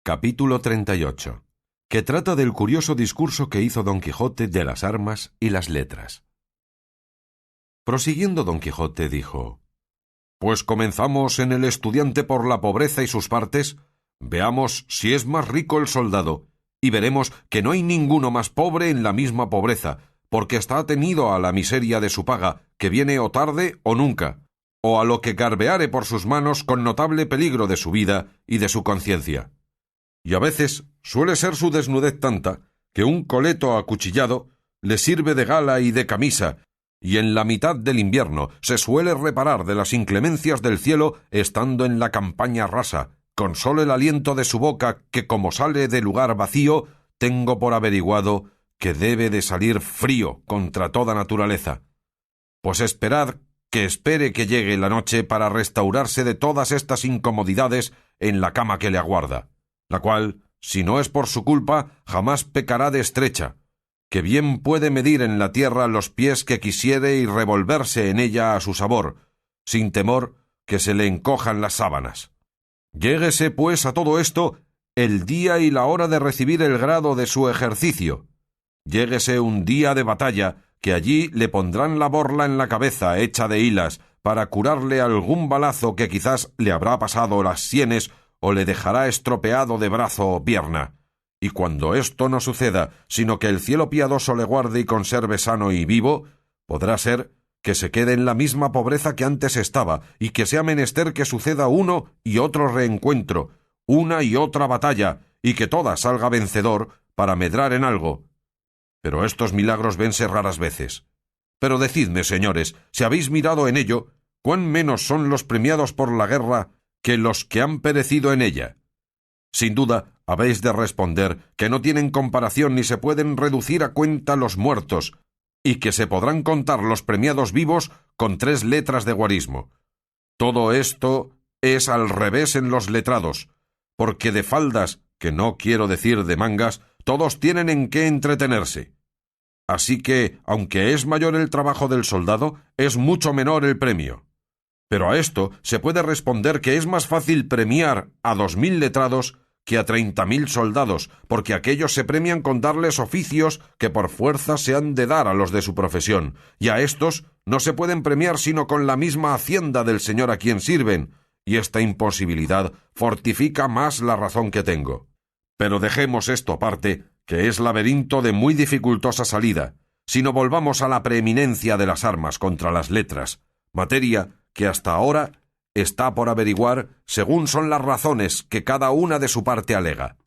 Capítulo 38, que trata del curioso discurso que hizo Don Quijote de las armas y las letras. Prosiguiendo Don Quijote dijo: «Pues comenzamos en el estudiante por la pobreza y sus partes. Veamos si es más rico el soldado, y veremos que no hay ninguno más pobre en la misma pobreza, porque está atenido a la miseria de su paga, que viene o tarde o nunca, o a lo que garbeare por sus manos con notable peligro de su vida y de su conciencia. Y a veces suele ser su desnudez tanta que un coleto acuchillado le sirve de gala y de camisa, y en la mitad del invierno se suele reparar de las inclemencias del cielo estando en la campaña rasa, con solo el aliento de su boca, que como sale de lugar vacío, tengo por averiguado que debe de salir frío contra toda naturaleza. Pues esperad que espere que llegue la noche para restaurarse de todas estas incomodidades en la cama que le aguarda, la cual, si no es por su culpa, jamás pecará de estrecha, que bien puede medir en la tierra los pies que quisiere y revolverse en ella a su sabor, sin temor que se le encojan las sábanas. Lléguese, pues, a todo esto el día y la hora de recibir el grado de su ejercicio. Lléguese un día de batalla, que allí le pondrán la borla en la cabeza hecha de hilas, para curarle algún balazo que quizás le habrá pasado las sienes o le dejará estropeado de brazo o pierna. Y cuando esto no suceda, sino que el cielo piadoso le guarde y conserve sano y vivo, podrá ser que se quede en la misma pobreza que antes estaba, y que sea menester que suceda uno y otro reencuentro, una y otra batalla, y que toda salga vencedor para medrar en algo. Pero estos milagros vense raras veces. Pero decidme, señores, si habéis mirado en ello, cuán menos son los premiados por la guerra que los que han perecido en ella. Sin duda, habéis de responder que no tienen comparación ni se pueden reducir a cuenta los muertos, y que se podrán contar los premiados vivos con 3 letras de guarismo. Todo esto es al revés en los letrados, porque de faldas, que no quiero decir de mangas, todos tienen en qué entretenerse. Así que, aunque es mayor el trabajo del soldado, es mucho menor el premio. Pero a esto se puede responder que es más fácil premiar a 2000 letrados que a 30.000 soldados, porque aquellos se premian con darles oficios que por fuerza se han de dar a los de su profesión, y a estos no se pueden premiar sino con la misma hacienda del señor a quien sirven, y esta imposibilidad fortifica más la razón que tengo. Pero dejemos esto aparte, que es laberinto de muy dificultosa salida, sino volvamos a la preeminencia de las armas contra las letras, materia que hasta ahora está por averiguar según son las razones que cada una de su parte alega.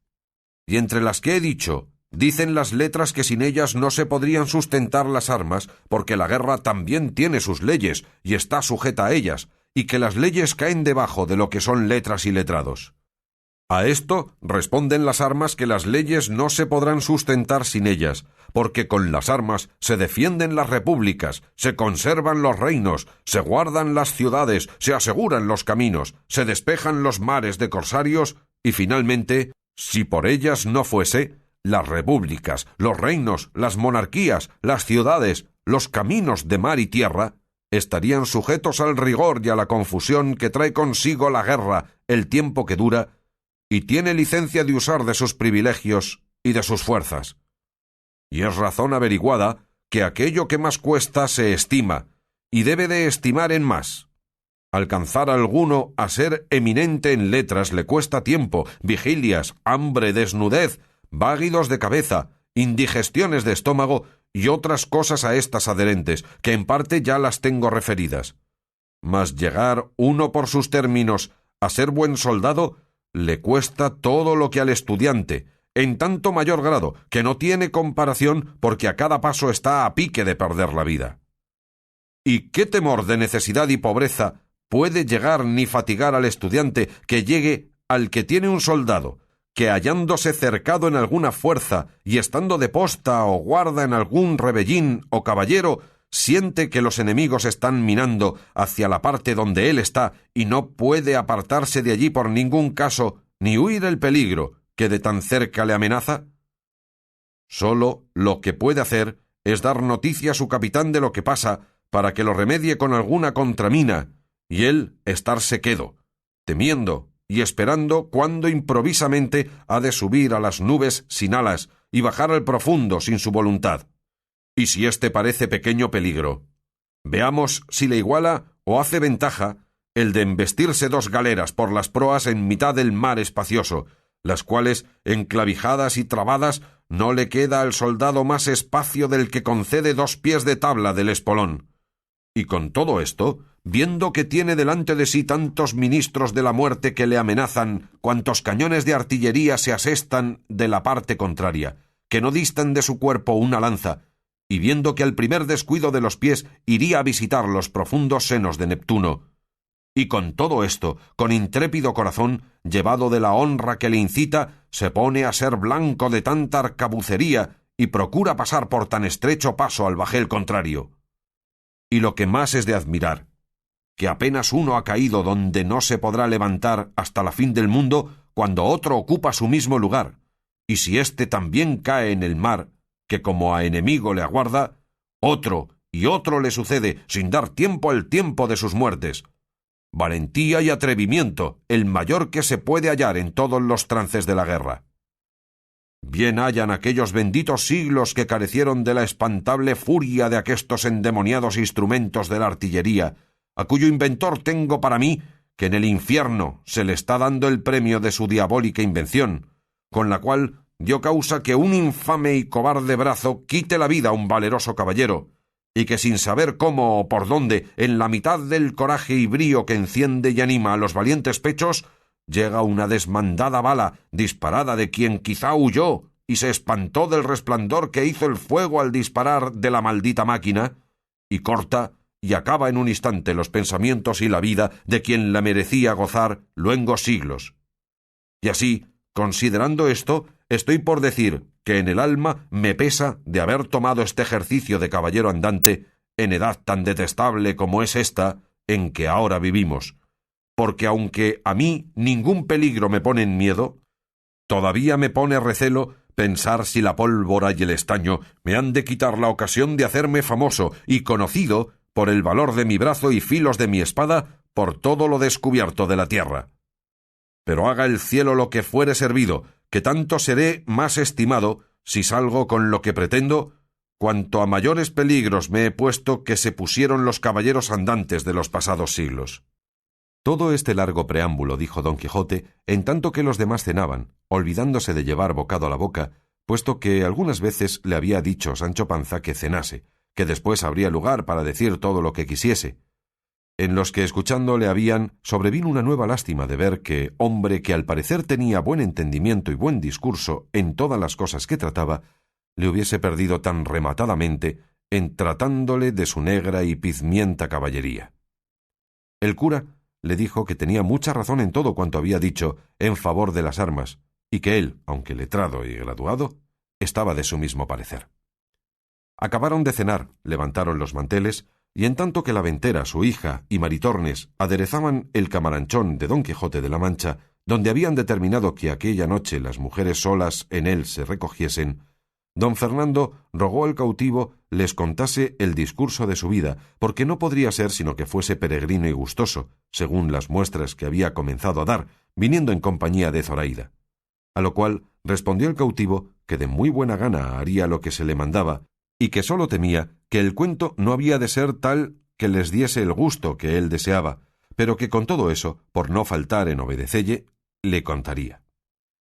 Y entre las que he dicho, dicen las letras que sin ellas no se podrían sustentar las armas, porque la guerra también tiene sus leyes y está sujeta a ellas, y que las leyes caen debajo de lo que son letras y letrados. A esto responden las armas que las leyes no se podrán sustentar sin ellas, porque con las armas se defienden las repúblicas, se conservan los reinos, se guardan las ciudades, se aseguran los caminos, se despejan los mares de corsarios y, finalmente, si por ellas no fuese, las repúblicas, los reinos, las monarquías, las ciudades, los caminos de mar y tierra, estarían sujetos al rigor y a la confusión que trae consigo la guerra el tiempo que dura, y tiene licencia de usar de sus privilegios y de sus fuerzas. Y es razón averiguada que aquello que más cuesta se estima, y debe de estimar en más. Alcanzar alguno a ser eminente en letras le cuesta tiempo, vigilias, hambre, desnudez, váguidos de cabeza, indigestiones de estómago y otras cosas a estas adherentes, que en parte ya las tengo referidas. Mas llegar uno por sus términos a ser buen soldado le cuesta todo lo que al estudiante, en tanto mayor grado, que no tiene comparación porque a cada paso está a pique de perder la vida. ¿Y qué temor de necesidad y pobreza puede llegar ni fatigar al estudiante que llegue al que tiene un soldado, que hallándose cercado en alguna fuerza y estando de posta o guarda en algún rebellín o caballero, siente que los enemigos están minando hacia la parte donde él está y no puede apartarse de allí por ningún caso ni huir el peligro que de tan cerca le amenaza? Solo lo que puede hacer es dar noticia a su capitán de lo que pasa para que lo remedie con alguna contramina y él estarse quedo, temiendo y esperando cuándo improvisamente ha de subir a las nubes sin alas y bajar al profundo sin su voluntad. Y si éste parece pequeño peligro, veamos si le iguala o hace ventaja el de embestirse 2 galeras por las proas en mitad del mar espacioso, las cuales, enclavijadas y trabadas, no le queda al soldado más espacio del que concede 2 pies de tabla del espolón. Y con todo esto, viendo que tiene delante de sí tantos ministros de la muerte que le amenazan, cuantos cañones de artillería se asestan de la parte contraria, que no distan de su cuerpo una lanza, y viendo que al primer descuido de los pies iría a visitar los profundos senos de Neptuno, y con todo esto, con intrépido corazón, llevado de la honra que le incita, se pone a ser blanco de tanta arcabucería y procura pasar por tan estrecho paso al bajel contrario. Y lo que más es de admirar, que apenas uno ha caído donde no se podrá levantar hasta la fin del mundo, cuando otro ocupa su mismo lugar, y si éste también cae en el mar, que como a enemigo le aguarda, otro y otro le sucede sin dar tiempo al tiempo de sus muertes. Valentía y atrevimiento, el mayor que se puede hallar en todos los trances de la guerra. Bien hayan aquellos benditos siglos que carecieron de la espantable furia de aquestos endemoniados instrumentos de la artillería, a cuyo inventor tengo para mí que en el infierno se le está dando el premio de su diabólica invención, con la cual dio causa que un infame y cobarde brazo quite la vida a un valeroso caballero, y que sin saber cómo o por dónde, en la mitad del coraje y brío que enciende y anima a los valientes pechos, llega una desmandada bala disparada de quien quizá huyó y se espantó del resplandor que hizo el fuego al disparar de la maldita máquina, y corta y acaba en un instante los pensamientos y la vida de quien la merecía gozar luengos siglos. Y así, considerando esto, estoy por decir que en el alma me pesa de haber tomado este ejercicio de caballero andante en edad tan detestable como es esta en que ahora vivimos, porque aunque a mí ningún peligro me pone en miedo, todavía me pone recelo pensar si la pólvora y el estaño me han de quitar la ocasión de hacerme famoso y conocido por el valor de mi brazo y filos de mi espada por todo lo descubierto de la tierra. Pero haga el cielo lo que fuere servido, que tanto seré más estimado si salgo con lo que pretendo, cuanto a mayores peligros me he puesto que se pusieron los caballeros andantes de los pasados siglos. Todo este largo preámbulo dijo don Quijote, en tanto que los demás cenaban, olvidándose de llevar bocado a la boca, puesto que algunas veces le había dicho Sancho Panza que cenase, que después habría lugar para decir todo lo que quisiese, en los que escuchando le habían sobrevino una nueva lástima de ver que, hombre que al parecer tenía buen entendimiento y buen discurso en todas las cosas que trataba, le hubiese perdido tan rematadamente en tratándole de su negra y pizmienta caballería. El cura le dijo que tenía mucha razón en todo cuanto había dicho en favor de las armas, y que él, aunque letrado y graduado, estaba de su mismo parecer. Acabaron de cenar, levantaron los manteles, y en tanto que la ventera, su hija y Maritornes aderezaban el camaranchón de don Quijote de la Mancha, donde habían determinado que aquella noche las mujeres solas en él se recogiesen, don Fernando rogó al cautivo les contase el discurso de su vida, porque no podría ser sino que fuese peregrino y gustoso, según las muestras que había comenzado a dar, viniendo en compañía de Zoraida. A lo cual respondió el cautivo que de muy buena gana haría lo que se le mandaba, y que sólo temía que el cuento no había de ser tal que les diese el gusto que él deseaba, pero que con todo eso, por no faltar en obedecelle, le contaría.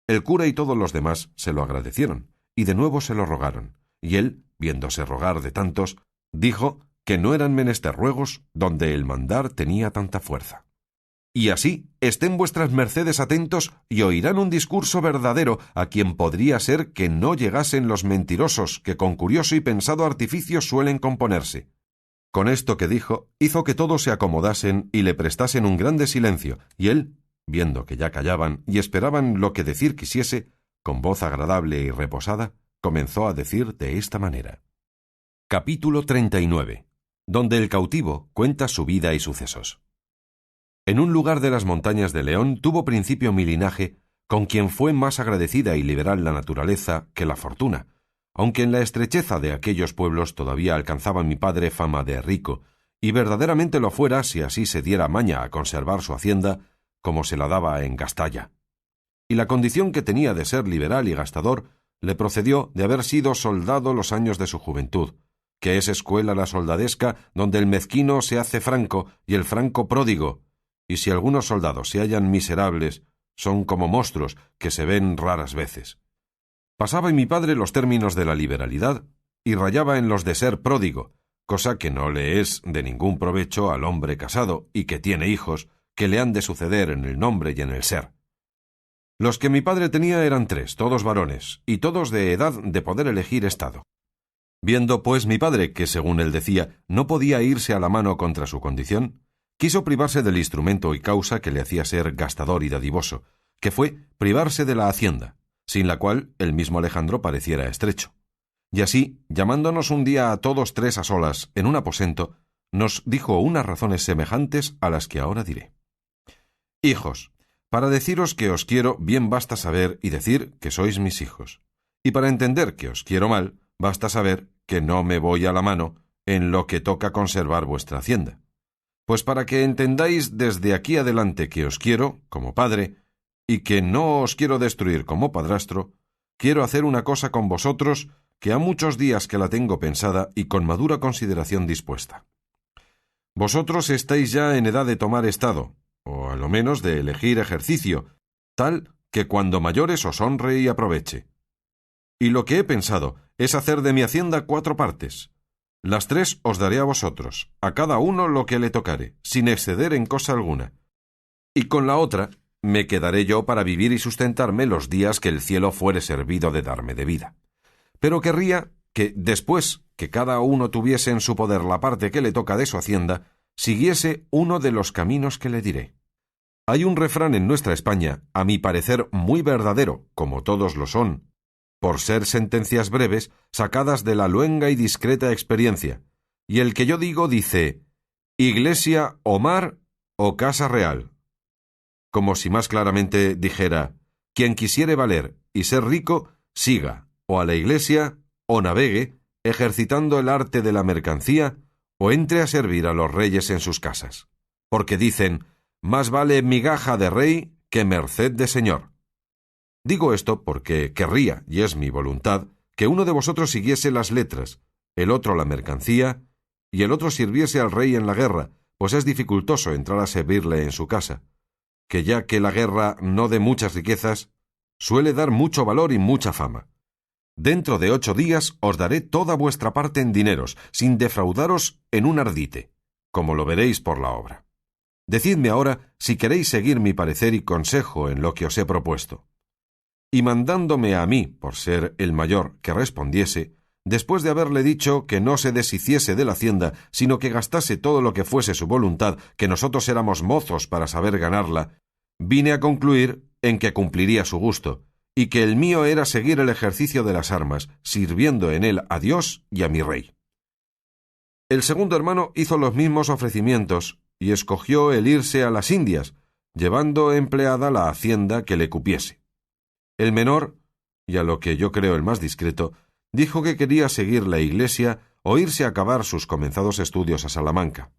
El cura y todos los demás se lo agradecieron, y de nuevo se lo rogaron, y él, viéndose rogar de tantos, dijo que no eran menester ruegos donde el mandar tenía tanta fuerza. Y así estén vuestras mercedes atentos y oirán un discurso verdadero a quien podría ser que no llegasen los mentirosos que con curioso y pensado artificio suelen componerse. Con esto que dijo, hizo que todos se acomodasen y le prestasen un grande silencio, y él, viendo que ya callaban y esperaban lo que decir quisiese, con voz agradable y reposada, comenzó a decir de esta manera. Capítulo 39, donde el cautivo cuenta su vida y sucesos. En un lugar de las montañas de León tuvo principio mi linaje, con quien fue más agradecida y liberal la naturaleza que la fortuna, aunque en la estrecheza de aquellos pueblos todavía alcanzaba mi padre fama de rico, y verdaderamente lo fuera si así se diera maña a conservar su hacienda, como se la daba en Gastalla. Y la condición que tenía de ser liberal y gastador le procedió de haber sido soldado los años de su juventud, que es escuela la soldadesca donde el mezquino se hace franco y el franco pródigo, y si algunos soldados se hallan miserables, son como monstruos que se ven raras veces. Pasaba mi padre los términos de la liberalidad y rayaba en los de ser pródigo, cosa que no le es de ningún provecho al hombre casado y que tiene hijos que le han de suceder en el nombre y en el ser. Los que mi padre tenía eran 3, todos varones, y todos de edad de poder elegir estado. Viendo, pues, mi padre que, según él decía, no podía irse a la mano contra su condición, quiso privarse del instrumento y causa que le hacía ser gastador y dadivoso, que fue privarse de la hacienda, sin la cual el mismo Alejandro pareciera estrecho. Y así, llamándonos un día a todos 3 a solas en un aposento, nos dijo unas razones semejantes a las que ahora diré. Hijos, para deciros que os quiero, bien basta saber y decir que sois mis hijos. Y para entender que os quiero mal, basta saber que no me voy a la mano en lo que toca conservar vuestra hacienda. Pues para que entendáis desde aquí adelante que os quiero, como padre, y que no os quiero destruir como padrastro, quiero hacer una cosa con vosotros que ha muchos días que la tengo pensada y con madura consideración dispuesta. Vosotros estáis ya en edad de tomar estado, o a lo menos de elegir ejercicio, tal que cuando mayores os honre y aproveche. Y lo que he pensado es hacer de mi hacienda 4 partes. Las 3 os daré a vosotros, a cada uno lo que le tocare, sin exceder en cosa alguna. Y con la otra me quedaré yo para vivir y sustentarme los días que el cielo fuere servido de darme de vida. Pero querría que, después que cada uno tuviese en su poder la parte que le toca de su hacienda, siguiese uno de los caminos que le diré. Hay un refrán en nuestra España, a mi parecer muy verdadero, como todos lo son, por ser sentencias breves, sacadas de la luenga y discreta experiencia, y el que yo digo dice, iglesia o mar o casa real. Como si más claramente dijera, quien quisiere valer y ser rico, siga o a la iglesia o navegue, ejercitando el arte de la mercancía, o entre a servir a los reyes en sus casas. Porque dicen, más vale migaja de rey que merced de señor. Digo esto porque querría, y es mi voluntad, que uno de vosotros siguiese las letras, el otro la mercancía, y el otro sirviese al rey en la guerra, pues es dificultoso entrar a servirle en su casa, que ya que la guerra no dé muchas riquezas, suele dar mucho valor y mucha fama. Dentro de 8 días os daré toda vuestra parte en dineros, sin defraudaros en un ardite, como lo veréis por la obra. Decidme ahora si queréis seguir mi parecer y consejo en lo que os he propuesto. Y mandándome a mí, por ser el mayor, que respondiese, después de haberle dicho que no se deshiciese de la hacienda, sino que gastase todo lo que fuese su voluntad, que nosotros éramos mozos para saber ganarla, vine a concluir en que cumpliría su gusto, y que el mío era seguir el ejercicio de las armas, sirviendo en él a Dios y a mi rey. El segundo hermano hizo los mismos ofrecimientos, y escogió el irse a las Indias, llevando empleada la hacienda que le cupiese. El menor, y a lo que yo creo el más discreto, dijo que quería seguir la iglesia o irse a acabar sus comenzados estudios a Salamanca.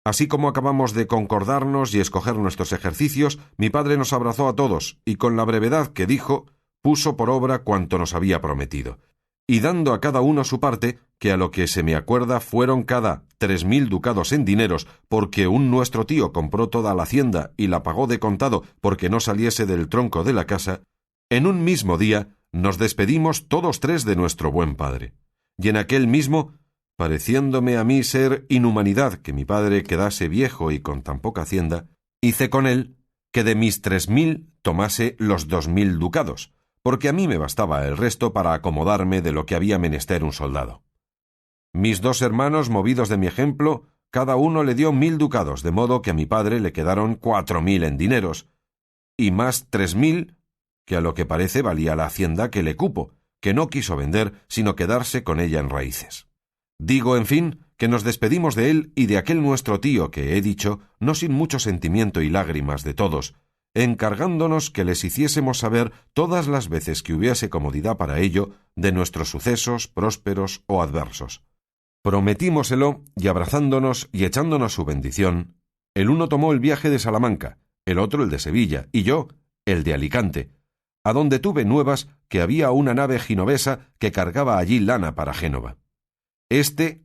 Así como acabamos de concordarnos y escoger nuestros ejercicios, mi padre nos abrazó a todos y con la brevedad que dijo, puso por obra cuanto nos había prometido, y dando a cada uno su parte, que a lo que se me acuerda fueron cada 3.000 ducados en dineros, porque un nuestro tío compró toda la hacienda y la pagó de contado porque no saliese del tronco de la casa, en un mismo día nos despedimos todos 3 de nuestro buen padre, y en aquel mismo, pareciéndome a mí ser inhumanidad que mi padre quedase viejo y con tan poca hacienda, hice con él que de mis 3.000 tomase los 2.000 ducados, porque a mí me bastaba el resto para acomodarme de lo que había menester un soldado. Mis 2 hermanos, movidos de mi ejemplo, cada uno le dio 1.000 ducados, de modo que a mi padre le quedaron 4.000 en dineros, y más 3.000, que a lo que parece valía la hacienda que le cupo, que no quiso vender, sino quedarse con ella en raíces. Digo, en fin, que nos despedimos de él y de aquel nuestro tío que he dicho, no sin mucho sentimiento y lágrimas de todos, encargándonos que les hiciésemos saber todas las veces que hubiese comodidad para ello de nuestros sucesos prósperos o adversos. Prometímoselo y abrazándonos y echándonos su bendición, el uno tomó el viaje de Salamanca el otro el de Sevilla, y yo el de Alicante, a donde tuve nuevas que había una nave genovesa que cargaba allí lana para Génova.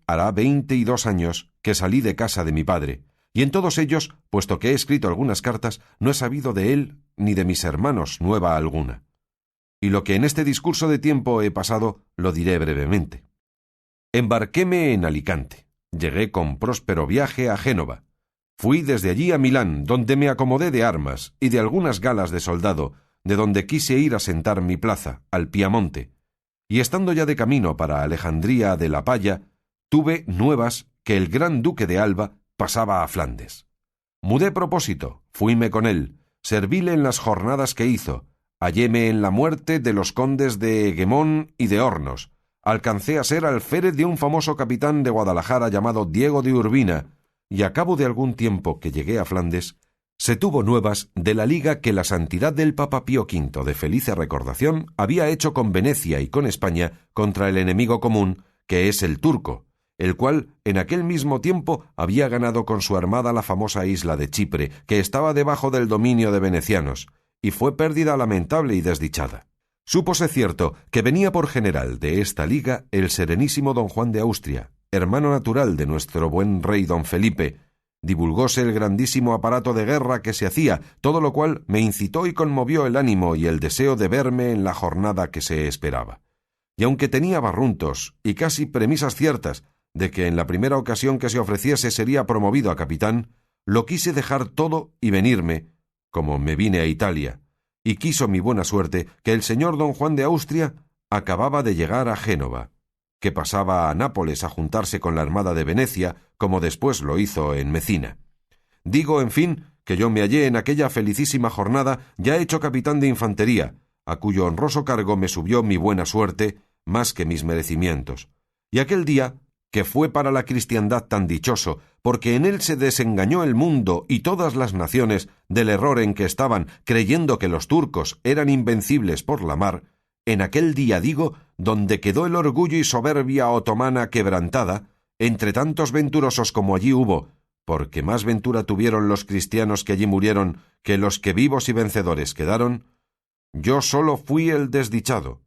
Hará 22 años que salí de casa de mi padre, y en todos ellos, puesto que he escrito algunas cartas, no he sabido de él ni de mis hermanos nueva alguna. Y lo que en este discurso de tiempo he pasado lo diré brevemente. Embarquéme en Alicante. Llegué con próspero viaje a Génova. Fui desde allí a Milán, donde me acomodé de armas y de algunas galas de soldado, de donde quise ir a sentar mi plaza, al Piamonte. Y estando ya de camino para Alejandría de la Palla, tuve nuevas que el gran duque de Alba pasaba a Flandes. Mudé propósito, fuime con él, servíle en las jornadas que hizo, halléme en la muerte de los condes de Eguemón y de Hornos, alcancé a ser alférez de un famoso capitán de Guadalajara llamado Diego de Urbina, y a cabo de algún tiempo que llegué a Flandes, se tuvo nuevas de la liga que la santidad del Papa Pío V de felice recordación había hecho con Venecia y con España contra el enemigo común, que es el turco, el cual en aquel mismo tiempo había ganado con su armada la famosa isla de Chipre, que estaba debajo del dominio de venecianos, y fue pérdida lamentable y desdichada. Súpose cierto que venía por general de esta liga el serenísimo don Juan de Austria, hermano natural de nuestro buen rey don Felipe. Divulgóse el grandísimo aparato de guerra que se hacía, todo lo cual me incitó y conmovió el ánimo y el deseo de verme en la jornada que se esperaba. Y aunque tenía barruntos y casi premisas ciertas de que en la primera ocasión que se ofreciese sería promovido a capitán, lo quise dejar todo y venirme, como me vine a Italia, y quiso mi buena suerte que el señor don Juan de Austria acababa de llegar a Génova, que pasaba a Nápoles a juntarse con la armada de Venecia, como después lo hizo en Mecina. Digo, en fin, que yo me hallé en aquella felicísima jornada ya hecho capitán de infantería, a cuyo honroso cargo me subió mi buena suerte más que mis merecimientos. Y aquel día, que fue para la cristiandad tan dichoso, porque en él se desengañó el mundo y todas las naciones del error en que estaban, creyendo que los turcos eran invencibles por la mar, en aquel día, digo, donde quedó el orgullo y soberbia otomana quebrantada, entre tantos venturosos como allí hubo, porque más ventura tuvieron los cristianos que allí murieron que los que vivos y vencedores quedaron, yo solo fui el desdichado,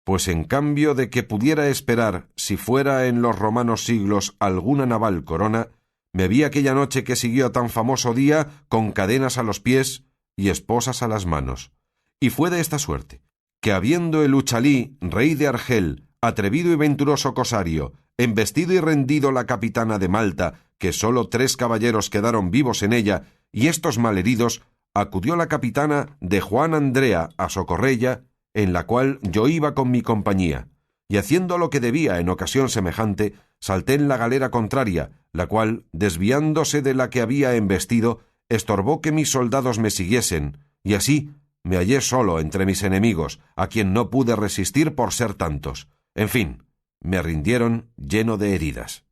pues en cambio de que pudiera esperar, si fuera en los romanos siglos alguna naval corona, me vi aquella noche que siguió a tan famoso día con cadenas a los pies y esposas a las manos. Y fue de esta suerte, que habiendo el Uchalí, rey de Argel, atrevido y venturoso cosario, embestido y rendido la capitana de Malta, que sólo 3 caballeros quedaron vivos en ella, y estos malheridos, acudió la capitana de Juan Andrea a socorrella, en la cual yo iba con mi compañía, y haciendo lo que debía en ocasión semejante, salté en la galera contraria, la cual, desviándose de la que había embestido, estorbó que mis soldados me siguiesen, y así me hallé solo entre mis enemigos, a quien no pude resistir por ser tantos. En fin, me rindieron lleno de heridas.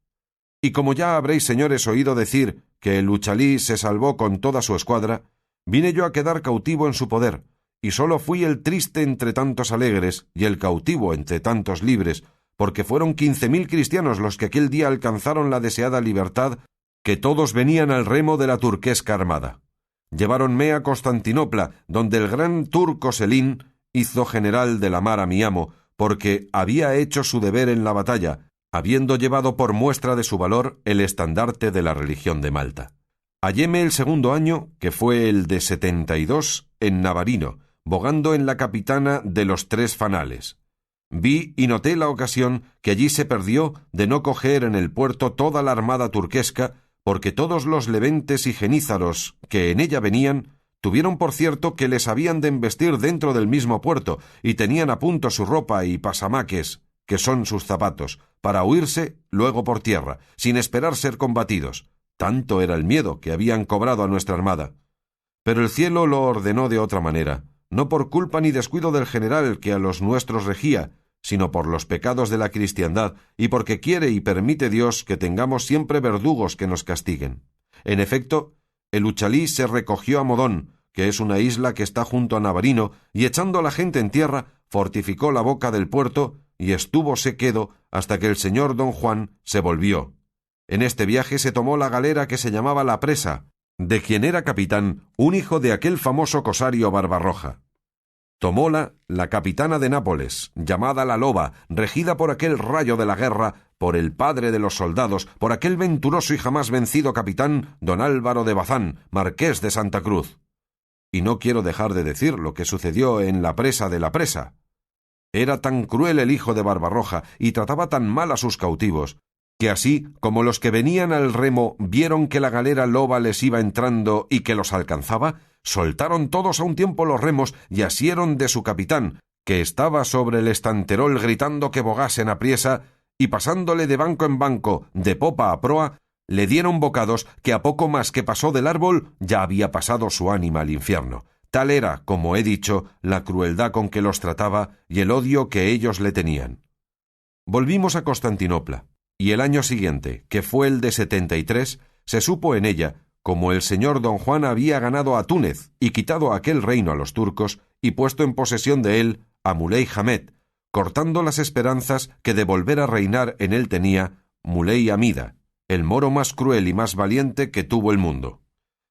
Y como ya habréis, señores, oído decir que el Uchalí se salvó con toda su escuadra, vine yo a quedar cautivo en su poder, y sólo fui el triste entre tantos alegres y el cautivo entre tantos libres, porque fueron 15.000 cristianos los que aquel día alcanzaron la deseada libertad, que todos venían al remo de la turquesca armada. Lleváronme a Constantinopla, donde el gran turco Selín hizo general de la mar a mi amo, porque había hecho su deber en la batalla, habiendo llevado por muestra de su valor el estandarte de la religión de Malta. Halléme el segundo año, que fue el de 72, en Navarino, bogando en la capitana de los 3 fanales. Vi y noté la ocasión que allí se perdió de no coger en el puerto toda la armada turquesca, porque todos los leventes y genízaros que en ella venían tuvieron por cierto que les habían de embestir dentro del mismo puerto y tenían a punto su ropa y pasamaques, que son sus zapatos, para huirse luego por tierra, sin esperar ser combatidos. Tanto era el miedo que habían cobrado a nuestra armada. Pero el cielo lo ordenó de otra manera, no por culpa ni descuido del general que a los nuestros regía, sino por los pecados de la cristiandad, y porque quiere y permite Dios que tengamos siempre verdugos que nos castiguen. En efecto, el Uchalí se recogió a Modón, que es una isla que está junto a Navarino, y echando a la gente en tierra, fortificó la boca del puerto, y estúvose quedo hasta que el señor don Juan se volvió. En este viaje se tomó la galera que se llamaba La Presa, de quien era capitán un hijo de aquel famoso cosario Barbarroja. Tomóla la capitana de Nápoles, llamada la Loba, regida por aquel rayo de la guerra, por el padre de los soldados, por aquel venturoso y jamás vencido capitán, don Álvaro de Bazán, marqués de Santa Cruz. Y no quiero dejar de decir lo que sucedió en la presa de la presa. Era tan cruel el hijo de Barbarroja y trataba tan mal a sus cautivos, que así como los que venían al remo vieron que la galera Loba les iba entrando y que los alcanzaba, soltaron todos a un tiempo los remos y asieron de su capitán, que estaba sobre el estanterol gritando que bogasen apriesa, y pasándole de banco en banco, de popa a proa, le dieron bocados que a poco más que pasó del árbol ya había pasado su ánima al infierno. Tal era, como he dicho, la crueldad con que los trataba y el odio que ellos le tenían. Volvimos a Constantinopla, y el año siguiente, que fue el de 73, se supo en ella como el señor don Juan había ganado a Túnez y quitado aquel reino a los turcos y puesto en posesión de él a Muley Hamed, cortando las esperanzas que de volver a reinar en él tenía Muley Amida, el moro más cruel y más valiente que tuvo el mundo.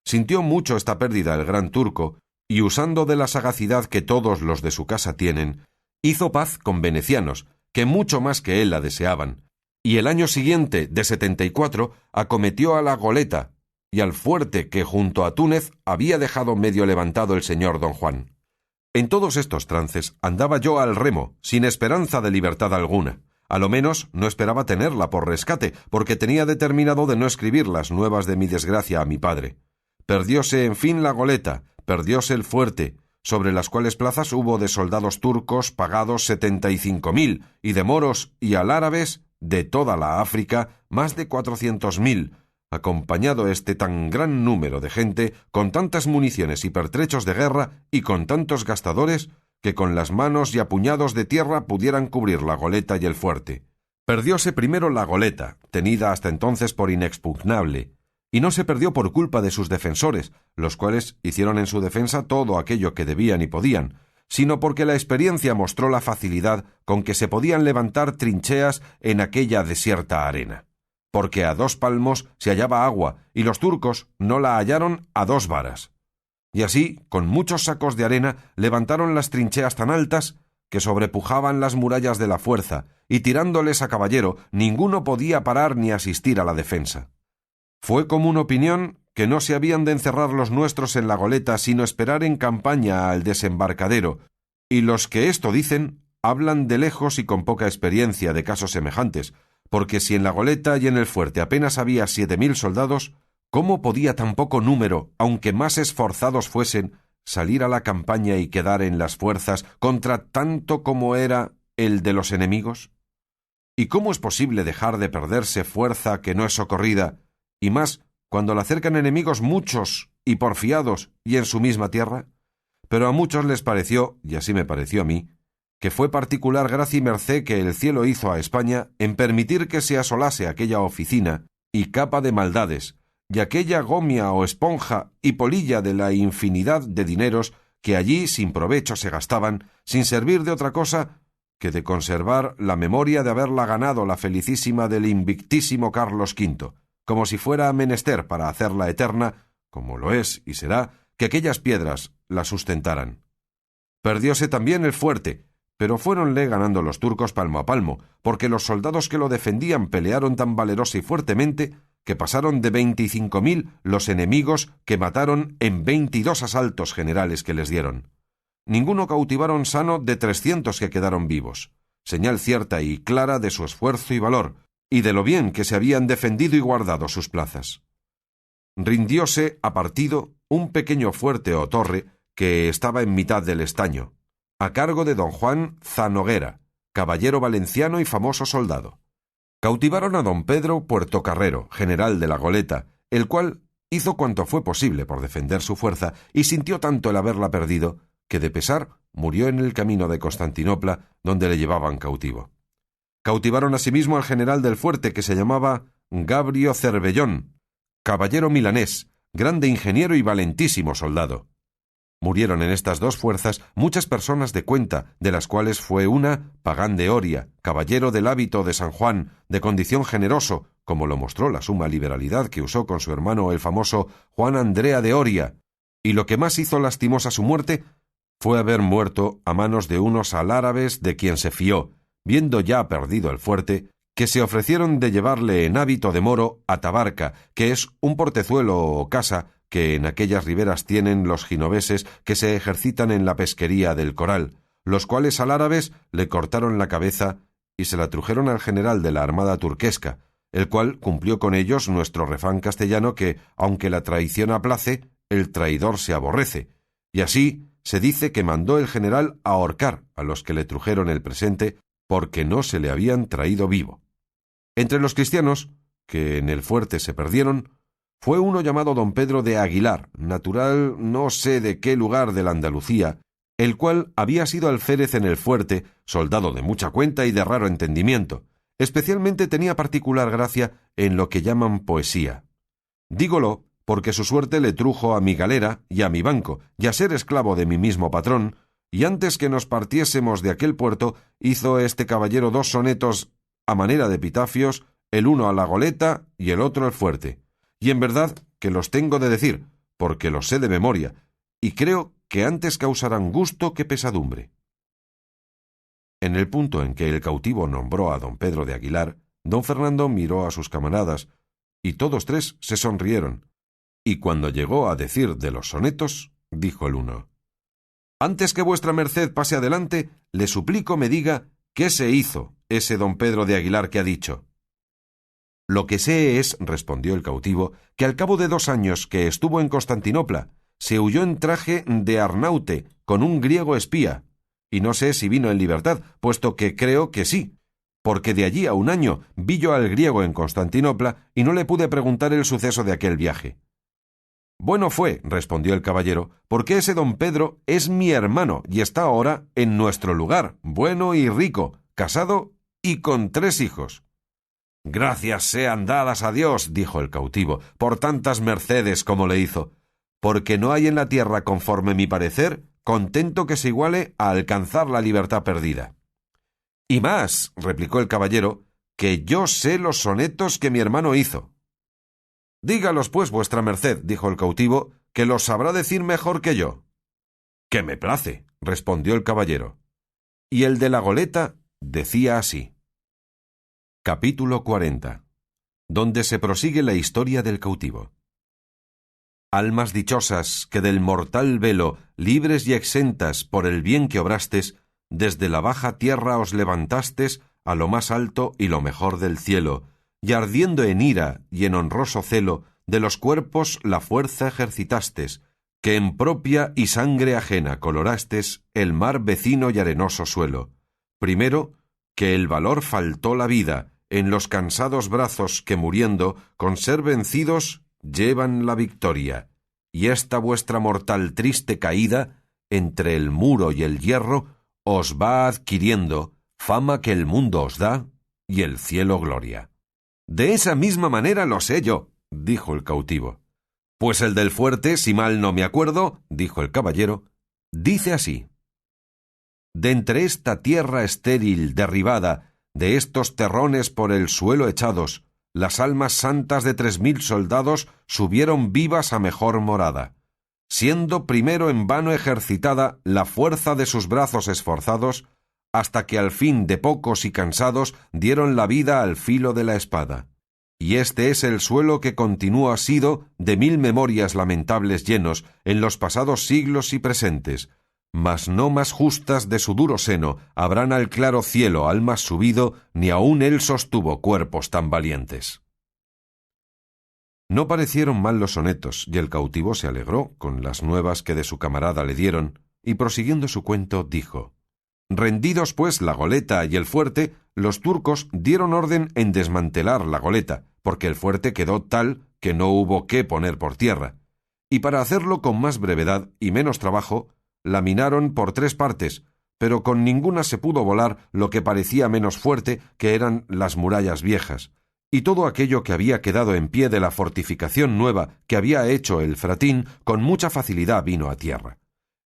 Sintió mucho esta pérdida el gran turco, y usando de la sagacidad que todos los de su casa tienen, hizo paz con venecianos, que mucho más que él la deseaban, y el año siguiente, de 74, acometió a la goleta y al fuerte que junto a Túnez había dejado medio levantado el señor don Juan. En todos estos trances andaba yo al remo, sin esperanza de libertad alguna. A lo menos no esperaba tenerla por rescate, porque tenía determinado de no escribir las nuevas de mi desgracia a mi padre. Perdióse en fin la goleta, perdióse el fuerte, sobre las cuales plazas hubo de soldados turcos pagados 75.000, y de moros y alárabes de toda la África más de 400.000, acompañado este tan gran número de gente, con tantas municiones y pertrechos de guerra y con tantos gastadores, que con las manos y a puñados de tierra pudieran cubrir la goleta y el fuerte. Perdióse primero la goleta, tenida hasta entonces por inexpugnable, y no se perdió por culpa de sus defensores, los cuales hicieron en su defensa todo aquello que debían y podían, sino porque la experiencia mostró la facilidad con que se podían levantar trincheas en aquella desierta arena, porque a 2 palmos se hallaba agua, y los turcos no la hallaron a 2 varas. Y así, con muchos sacos de arena, levantaron las trincheas tan altas que sobrepujaban las murallas de la fuerza, y tirándoles a caballero, ninguno podía parar ni asistir a la defensa. Fue común opinión que no se habían de encerrar los nuestros en la goleta, sino esperar en campaña al desembarcadero, y los que esto dicen hablan de lejos y con poca experiencia de casos semejantes, porque si en la goleta y en el fuerte apenas había 7.000 soldados, ¿cómo podía tan poco número, aunque más esforzados fuesen, salir a la campaña y quedar en las fuerzas contra tanto como era el de los enemigos? ¿Y cómo es posible dejar de perderse fuerza que no es socorrida, y más cuando la acercan enemigos muchos y porfiados y en su misma tierra? Pero a muchos les pareció, y así me pareció a mí, que fue particular gracia y merced que el cielo hizo a España en permitir que se asolase aquella oficina y capa de maldades, y aquella gomia o esponja y polilla de la infinidad de dineros que allí sin provecho se gastaban, sin servir de otra cosa que de conservar la memoria de haberla ganado la felicísima del invictísimo Carlos V, como si fuera menester para hacerla eterna, como lo es y será, que aquellas piedras la sustentaran. Perdióse también el fuerte, pero fuéronle ganando los turcos palmo a palmo, porque los soldados que lo defendían pelearon tan valerosa y fuertemente que pasaron de 25.000 los enemigos que mataron en 22 asaltos generales que les dieron. Ninguno cautivaron sano de 300 que quedaron vivos, señal cierta y clara de su esfuerzo y valor, y de lo bien que se habían defendido y guardado sus plazas. Rindióse a partido un pequeño fuerte o torre que estaba en mitad del estaño, a cargo de don Juan Zanoguera, caballero valenciano y famoso soldado. Cautivaron a don Pedro Puertocarrero, general de la goleta, el cual hizo cuanto fue posible por defender su fuerza y sintió tanto el haberla perdido que de pesar murió en el camino de Constantinopla, donde le llevaban cautivo. Cautivaron asimismo al general del fuerte, que se llamaba Gabrio Cervellón, caballero milanés, grande ingeniero y valentísimo soldado. Murieron en estas 2 fuerzas muchas personas de cuenta, de las cuales fue una Pagán de Oria, caballero del hábito de San Juan, de condición generoso, como lo mostró la suma liberalidad que usó con su hermano el famoso Juan Andrea de Oria, y lo que más hizo lastimosa su muerte fue haber muerto a manos de unos alárabes de quien se fió, viendo ya perdido el fuerte, que se ofrecieron de llevarle en hábito de moro a Tabarca, que es un portezuelo o casa que en aquellas riberas tienen los ginoveses que se ejercitan en la pesquería del coral, los cuales alárabes le cortaron la cabeza y se la trujeron al general de la armada turquesca, el cual cumplió con ellos nuestro refrán castellano que, aunque la traición aplace, el traidor se aborrece, y así se dice que mandó el general ahorcar a los que le trujeron el presente porque no se le habían traído vivo. Entre los cristianos, que en el fuerte se perdieron, fue uno llamado don Pedro de Aguilar, natural no sé de qué lugar de la Andalucía, el cual había sido alférez en el fuerte, soldado de mucha cuenta y de raro entendimiento. Especialmente tenía particular gracia en lo que llaman poesía. Dígolo porque su suerte le trujo a mi galera y a mi banco, y a ser esclavo de mi mismo patrón, y antes que nos partiésemos de aquel puerto, hizo este caballero 2 sonetos a manera de epitafios, el uno a la goleta y el otro al fuerte. Y en verdad que los tengo de decir, porque los sé de memoria, y creo que antes causarán gusto que pesadumbre. En el punto en que el cautivo nombró a don Pedro de Aguilar, don Fernando miró a sus camaradas, y todos 3 se sonrieron, y cuando llegó a decir de los sonetos, dijo el uno: «Antes que vuestra merced pase adelante, le suplico me diga qué se hizo ese don Pedro de Aguilar que ha dicho». «Lo que sé es», respondió el cautivo, «que al cabo de 2 años que estuvo en Constantinopla, se huyó en traje de arnaute con un griego espía, y no sé si vino en libertad, puesto que creo que sí, porque de allí a 1 año vi yo al griego en Constantinopla y no le pude preguntar el suceso de aquel viaje». «Bueno fue», respondió el caballero, «porque ese don Pedro es mi hermano y está ahora en nuestro lugar, bueno y rico, casado y con 3 hijos». «Gracias sean dadas a Dios», dijo el cautivo, «por tantas mercedes como le hizo, porque no hay en la tierra, conforme mi parecer, contento que se iguale a alcanzar la libertad perdida». «Y más», replicó el caballero, «que yo sé los sonetos que mi hermano hizo». «Dígalos, pues, vuestra merced», dijo el cautivo, «que los sabrá decir mejor que yo». «Que me place», respondió el caballero. Y el de la goleta decía así. Capítulo 40. Donde se prosigue la historia del cautivo. Almas dichosas que del mortal velo, libres y exentas por el bien que obrastes, desde la baja tierra os levantastes a lo más alto y lo mejor del cielo, y ardiendo en ira y en honroso celo, de los cuerpos la fuerza ejercitastes, que en propia y sangre ajena colorastes el mar vecino y arenoso suelo. Primero, que el valor faltó la vida en los cansados brazos que muriendo, con ser vencidos, llevan la victoria, y esta vuestra mortal triste caída, entre el muro y el hierro, os va adquiriendo fama que el mundo os da y el cielo gloria. «De esa misma manera lo sé yo», dijo el cautivo. «Pues el del fuerte, si mal no me acuerdo», dijo el caballero, «dice así: de entre esta tierra estéril derribada, de estos terrones por el suelo echados, las almas santas de 3000 soldados subieron vivas a mejor morada, siendo primero en vano ejercitada la fuerza de sus brazos esforzados, hasta que al fin de pocos y cansados dieron la vida al filo de la espada. Y este es el suelo que continúa sido de 1000 memorias lamentables llenos en los pasados siglos y presentes, mas no más justas de su duro seno habrán al claro cielo almas subido, ni aun él sostuvo cuerpos tan valientes». No parecieron mal los sonetos, y el cautivo se alegró con las nuevas que de su camarada le dieron, y prosiguiendo su cuento dijo: «Rendidos, pues, la goleta y el fuerte, los turcos dieron orden en desmantelar la goleta, porque el fuerte quedó tal que no hubo qué poner por tierra, y para hacerlo con más brevedad y menos trabajo, la minaron por 3 partes, pero con ninguna se pudo volar lo que parecía menos fuerte, que eran las murallas viejas, y todo aquello que había quedado en pie de la fortificación nueva que había hecho el Fratín con mucha facilidad vino a tierra.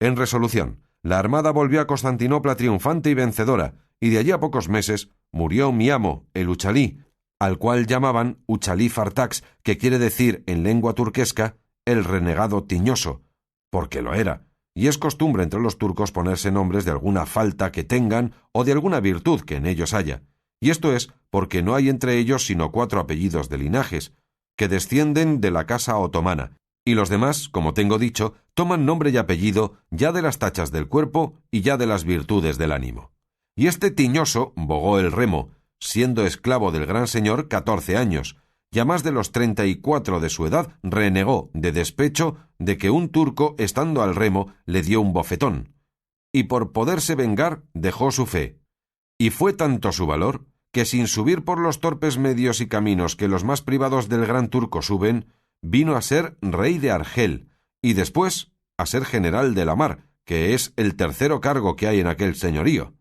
En resolución, la armada volvió a Constantinopla triunfante y vencedora, y de allí a pocos meses murió mi amo, el Uchalí, al cual llamaban Uchalí Fartax, que quiere decir en lengua turquesca el renegado tiñoso, porque lo era, y es costumbre entre los turcos ponerse nombres de alguna falta que tengan o de alguna virtud que en ellos haya, y esto es porque no hay entre ellos sino 4 apellidos de linajes, que descienden de la casa otomana, y los demás, como tengo dicho, toman nombre y apellido ya de las tachas del cuerpo y ya de las virtudes del ánimo. Y este tiñoso bogó el remo, siendo esclavo del gran señor 14 años, y a más de los 34 de su edad renegó de despecho de que un turco, estando al remo, le dio un bofetón, y por poderse vengar dejó su fe. Y fue tanto su valor que sin subir por los torpes medios y caminos que los más privados del gran turco suben, vino a ser rey de Argel, y después a ser general de la mar, que es el tercero cargo que hay en aquel señorío.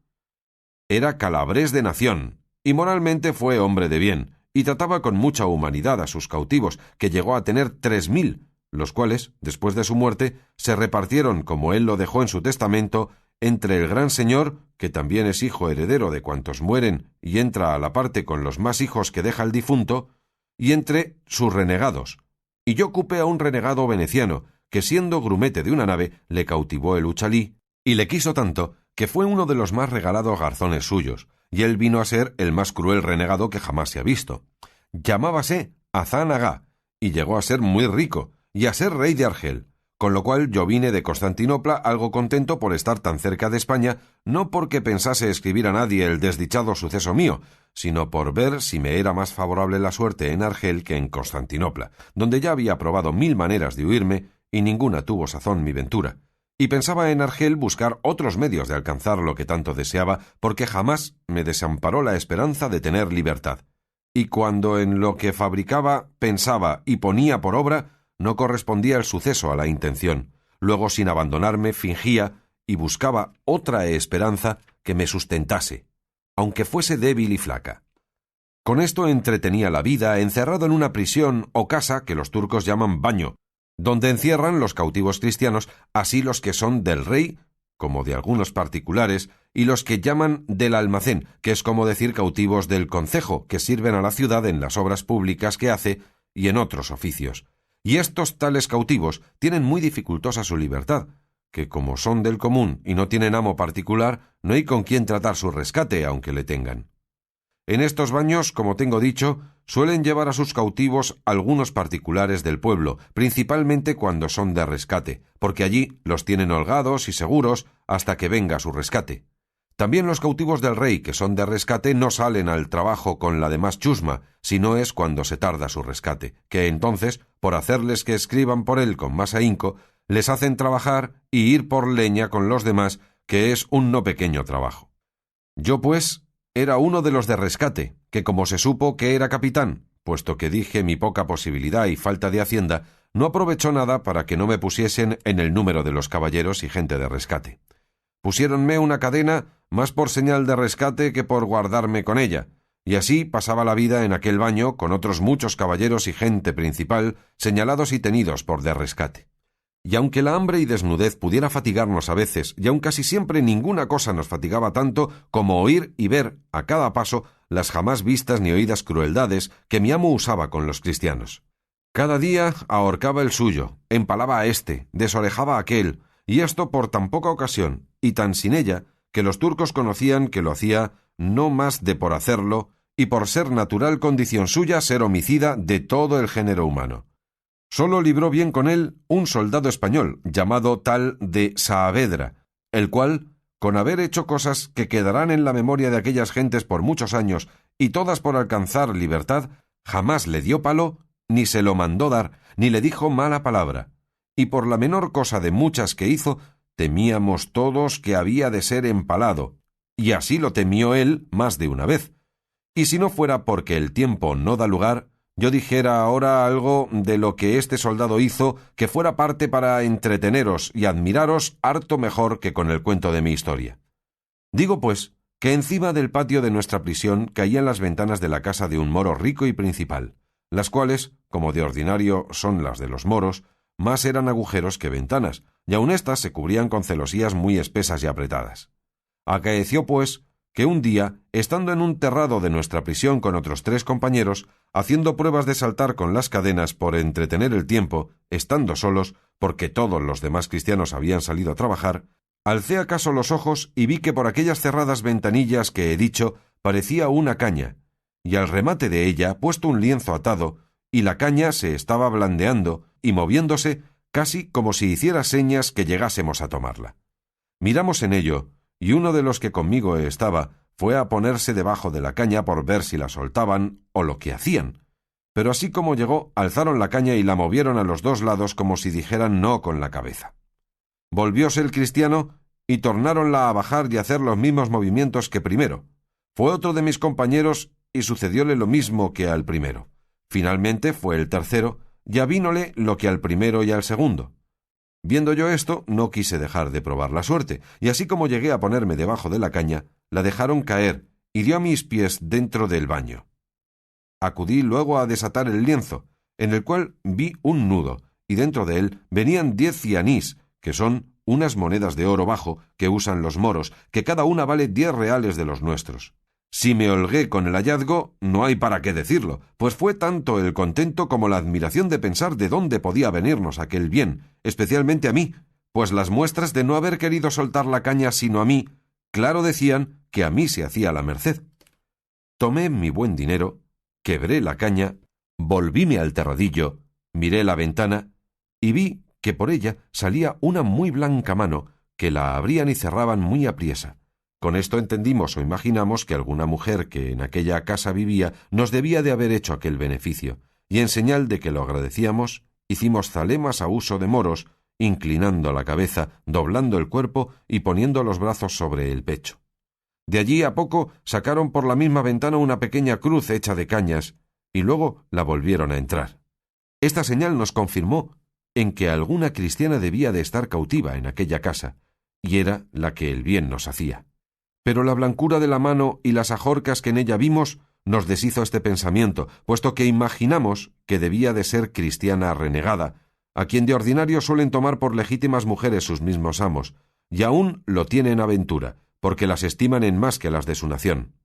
Era calabrés de nación, y moralmente fue hombre de bien, y trataba con mucha humanidad a sus cautivos, que llegó a tener 3000, los cuales, después de su muerte, se repartieron, como él lo dejó en su testamento, entre el gran señor, que también es hijo heredero de cuantos mueren y entra a la parte con los más hijos que deja el difunto, y entre sus renegados. Y yo ocupé a un renegado veneciano, que siendo grumete de una nave, le cautivó el Uchalí, y le quiso tanto, que fue uno de los más regalados garzones suyos, y él vino a ser el más cruel renegado que jamás se ha visto. Llamábase Hazán Agá, y llegó a ser muy rico, y a ser rey de Argel, con lo cual yo vine de Constantinopla algo contento por estar tan cerca de España, no porque pensase escribir a nadie el desdichado suceso mío, sino por ver si me era más favorable la suerte en Argel que en Constantinopla, donde ya había probado 1000 maneras de huirme, y ninguna tuvo sazón mi ventura. Y pensaba en Argel buscar otros medios de alcanzar lo que tanto deseaba, porque jamás me desamparó la esperanza de tener libertad. Y cuando en lo que fabricaba, pensaba y ponía por obra, no correspondía el suceso a la intención. Luego, sin abandonarme, fingía y buscaba otra esperanza que me sustentase, aunque fuese débil y flaca. Con esto entretenía la vida encerrado en una prisión o casa que los turcos llaman baño, donde encierran los cautivos cristianos, así los que son del rey, como de algunos particulares, y los que llaman del almacén, que es como decir cautivos del concejo, que sirven a la ciudad en las obras públicas que hace y en otros oficios. Y estos tales cautivos tienen muy dificultosa su libertad, que como son del común y no tienen amo particular, no hay con quien tratar su rescate, aunque le tengan. En estos baños, como tengo dicho, suelen llevar a sus cautivos algunos particulares del pueblo, principalmente cuando son de rescate, porque allí los tienen holgados y seguros hasta que venga su rescate. También los cautivos del rey que son de rescate no salen al trabajo con la demás chusma, sino es cuando se tarda su rescate, que entonces, por hacerles que escriban por él con más ahínco, les hacen trabajar y ir por leña con los demás, que es un no pequeño trabajo. Yo, pues, era uno de los de rescate, que como se supo que era capitán, puesto que dije mi poca posibilidad y falta de hacienda, no aprovechó nada para que no me pusiesen en el número de los caballeros y gente de rescate. Pusiéronme una cadena más por señal de rescate que por guardarme con ella, y así pasaba la vida en aquel baño con otros muchos caballeros y gente principal señalados y tenidos por de rescate. Y aunque la hambre y desnudez pudiera fatigarnos a veces, y aun casi siempre ninguna cosa nos fatigaba tanto como oír y ver a cada paso las jamás vistas ni oídas crueldades que mi amo usaba con los cristianos. Cada día ahorcaba el suyo, empalaba a éste, desorejaba a aquel, y esto por tan poca ocasión, y tan sin ella, que los turcos conocían que lo hacía no más de por hacerlo, y por ser natural condición suya ser homicida de todo el género humano. Solo libró bien con él un soldado español, llamado tal de Saavedra, el cual, con haber hecho cosas que quedarán en la memoria de aquellas gentes por muchos años, y todas por alcanzar libertad, jamás le dio palo, ni se lo mandó dar, ni le dijo mala palabra. Y por la menor cosa de muchas que hizo, temíamos todos que había de ser empalado, y así lo temió él más de una vez. Y si no fuera porque el tiempo no da lugar, yo dijera ahora algo de lo que este soldado hizo que fuera parte para entreteneros y admiraros harto mejor que con el cuento de mi historia. Digo, pues, que encima del patio de nuestra prisión caían las ventanas de la casa de un moro rico y principal, las cuales, como de ordinario son las de los moros, más eran agujeros que ventanas, y aun éstas se cubrían con celosías muy espesas y apretadas. Acaeció, pues, que un día, estando en un terrado de nuestra prisión con otros 3 compañeros, haciendo pruebas de saltar con las cadenas por entretener el tiempo, estando solos, porque todos los demás cristianos habían salido a trabajar, alcé acaso los ojos y vi que por aquellas cerradas ventanillas que he dicho parecía una caña, y al remate de ella puesto un lienzo atado, y la caña se estaba blandeando y moviéndose casi como si hiciera señas que llegásemos a tomarla. Miramos en ello, y uno de los que conmigo estaba fue a ponerse debajo de la caña por ver si la soltaban o lo que hacían. Pero así como llegó, alzaron la caña y la movieron a los 2 lados como si dijeran no con la cabeza. Volvióse el cristiano y tornáronla a bajar y hacer los mismos movimientos que primero. Fue otro de mis compañeros y sucedióle lo mismo que al primero. Finalmente fue el tercero, y avínole lo que al primero y al segundo. Viendo yo esto, no quise dejar de probar la suerte, y así como llegué a ponerme debajo de la caña, la dejaron caer y dio a mis pies dentro del baño. Acudí luego a desatar el lienzo, en el cual vi un nudo, y dentro de él venían 10 cianís, que son unas monedas de oro bajo que usan los moros, que cada una vale 10 reales de los nuestros. Si me holgué con el hallazgo, no hay para qué decirlo, pues fue tanto el contento como la admiración de pensar de dónde podía venirnos aquel bien, especialmente a mí, pues las muestras de no haber querido soltar la caña sino a mí, claro decían que a mí se hacía la merced. Tomé mi buen dinero, quebré la caña, volvíme al terradillo, miré la ventana y vi que por ella salía una muy blanca mano que la abrían y cerraban muy apriesa. Con esto entendimos o imaginamos que alguna mujer que en aquella casa vivía nos debía de haber hecho aquel beneficio, y en señal de que lo agradecíamos, hicimos zalemas a uso de moros, inclinando la cabeza, doblando el cuerpo y poniendo los brazos sobre el pecho. De allí a poco sacaron por la misma ventana una pequeña cruz hecha de cañas, y luego la volvieron a entrar. Esta señal nos confirmó en que alguna cristiana debía de estar cautiva en aquella casa, y era la que el bien nos hacía. Pero la blancura de la mano y las ajorcas que en ella vimos nos deshizo este pensamiento, puesto que imaginamos que debía de ser cristiana renegada, a quien de ordinario suelen tomar por legítimas mujeres sus mismos amos, y aún lo tienen a ventura, porque las estiman en más que las de su nación.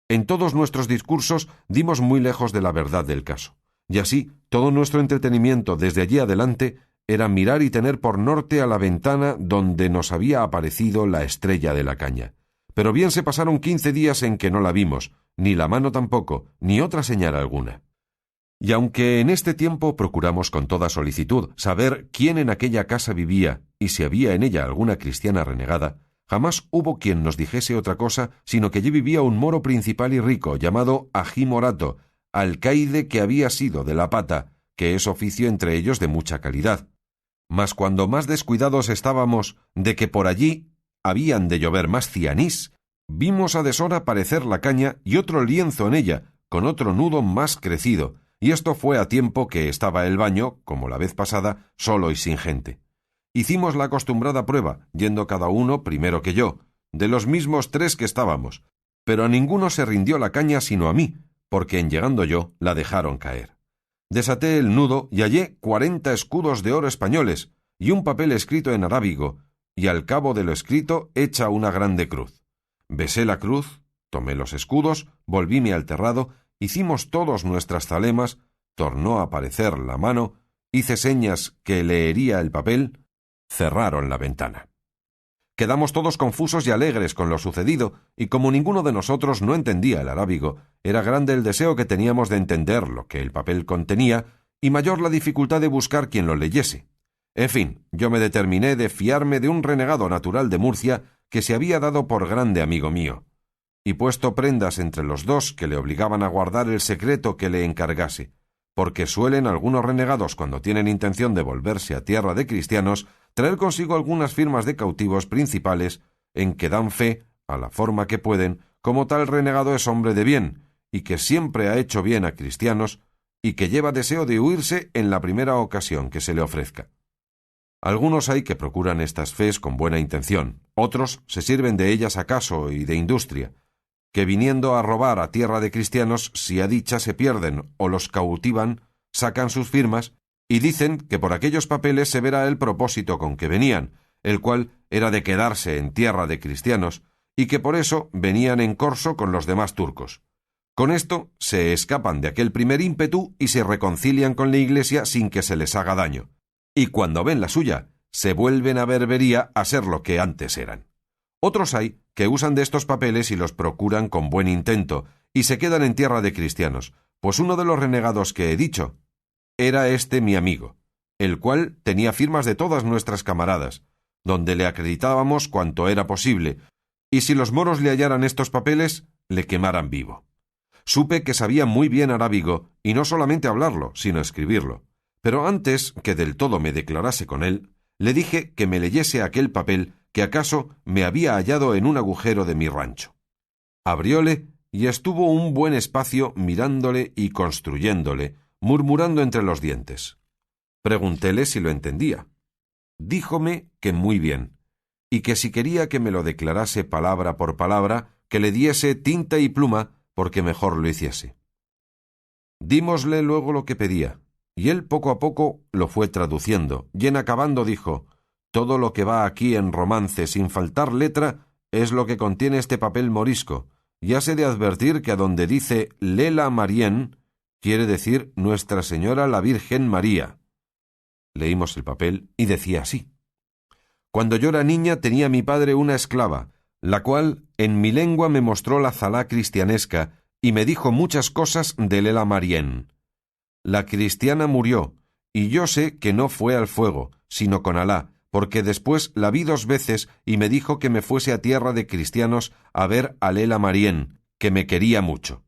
En todos nuestros discursos dimos muy lejos de la verdad del caso, y así todo nuestro entretenimiento desde allí adelante era mirar y tener por norte a la ventana donde nos había aparecido la estrella de la caña. Pero bien se pasaron 15 días en que no la vimos, ni la mano tampoco, ni otra señal alguna. Y aunque en este tiempo procuramos con toda solicitud saber quién en aquella casa vivía y si había en ella alguna cristiana renegada, jamás hubo quien nos dijese otra cosa, sino que allí vivía un moro principal y rico, llamado Ají Morato, alcaide que había sido de la Pata, que es oficio entre ellos de mucha calidad. Mas cuando más descuidados estábamos de que por allí habían de llover más cianís, vimos a deshora parecer la caña y otro lienzo en ella, con otro nudo más crecido, y esto fue a tiempo que estaba el baño, como la vez pasada, solo y sin gente. Hicimos la acostumbrada prueba, yendo cada uno primero que yo, de los mismos 3 que estábamos, pero a ninguno se rindió la caña sino a mí, porque en llegando yo la dejaron caer. Desaté el nudo y hallé 40 escudos de oro españoles y un papel escrito en arábigo, y al cabo de lo escrito hecha una grande cruz. Besé la cruz, tomé los escudos, volvíme al terrado, hicimos todos nuestras zalemas, tornó a aparecer la mano, hice señas que leería el papel, cerraron la ventana. Quedamos todos confusos y alegres con lo sucedido, y como ninguno de nosotros no entendía el arábigo, era grande el deseo que teníamos de entender lo que el papel contenía, y mayor la dificultad de buscar quien lo leyese. En fin, yo me determiné de fiarme de un renegado natural de Murcia que se había dado por grande amigo mío, y puesto prendas entre los 2 que le obligaban a guardar el secreto que le encargase, porque suelen algunos renegados, cuando tienen intención de volverse a tierra de cristianos, traer consigo algunas firmas de cautivos principales en que dan fe, a la forma que pueden, como tal renegado es hombre de bien, y que siempre ha hecho bien a cristianos, y que lleva deseo de huirse en la primera ocasión que se le ofrezca. Algunos hay que procuran estas fes con buena intención, otros se sirven de ellas acaso y de industria, que viniendo a robar a tierra de cristianos, si a dicha se pierden o los cautivan, sacan sus firmas y dicen que por aquellos papeles se verá el propósito con que venían, el cual era de quedarse en tierra de cristianos, y que por eso venían en corso con los demás turcos. Con esto se escapan de aquel primer ímpetu y se reconcilian con la Iglesia sin que se les haga daño. Y cuando ven la suya, se vuelven a Berbería a ser lo que antes eran. Otros hay que usan de estos papeles y los procuran con buen intento, y se quedan en tierra de cristianos, pues uno de los renegados que he dicho era este mi amigo, el cual tenía firmas de todas nuestras camaradas, donde le acreditábamos cuanto era posible, y si los moros le hallaran estos papeles, le quemaran vivo. Supe que sabía muy bien arábigo, y no solamente hablarlo, sino escribirlo. Pero antes que del todo me declarase con él, le dije que me leyese aquel papel que acaso me había hallado en un agujero de mi rancho. Abrióle y estuvo un buen espacio mirándole y construyéndole, murmurando entre los dientes. Preguntéle si lo entendía. Díjome que muy bien, y que si quería que me lo declarase palabra por palabra, que le diese tinta y pluma, porque mejor lo hiciese. Dímosle luego lo que pedía, y él poco a poco lo fue traduciendo, y en acabando dijo: «Todo lo que va aquí en romance sin faltar letra es lo que contiene este papel morisco, y hase de advertir que a donde dice Lela Marien, quiere decir Nuestra Señora la Virgen María». Leímos el papel y decía así: «Cuando yo era niña tenía mi padre una esclava, la cual en mi lengua me mostró la zalá cristianesca y me dijo muchas cosas de Lela Marien. La cristiana murió, y yo sé que no fue al fuego, sino con Alá, porque después la vi 2 veces y me dijo que me fuese a tierra de cristianos a ver a Lela Marien, que me quería mucho.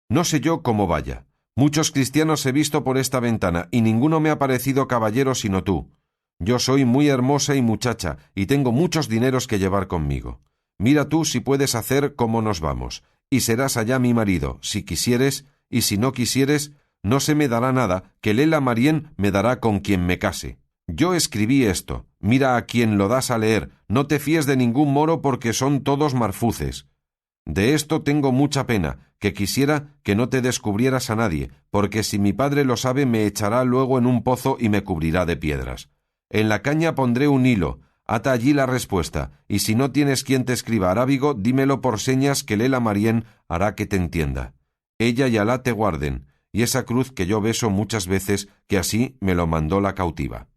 No sé yo cómo vaya. Muchos cristianos he visto por esta ventana, y ninguno me ha parecido caballero sino tú. Yo soy muy hermosa y muchacha, y tengo muchos dineros que llevar conmigo. Mira tú si puedes hacer cómo nos vamos, y serás allá mi marido, si quisieres, y si no quisieres, no se me dará nada, que Lela Marien me dará con quien me case. Yo escribí esto, mira a quien lo das a leer, no te fíes de ningún moro porque son todos marfuces. De esto tengo mucha pena, que quisiera que no te descubrieras a nadie, porque si mi padre lo sabe me echará luego en un pozo y me cubrirá de piedras. En la caña pondré un hilo, ata allí la respuesta, y si no tienes quien te escriba arábigo, dímelo por señas que Lela Marien hará que te entienda. Ella y Alá te guarden, y esa cruz que yo beso muchas veces, que así me lo mandó la cautiva».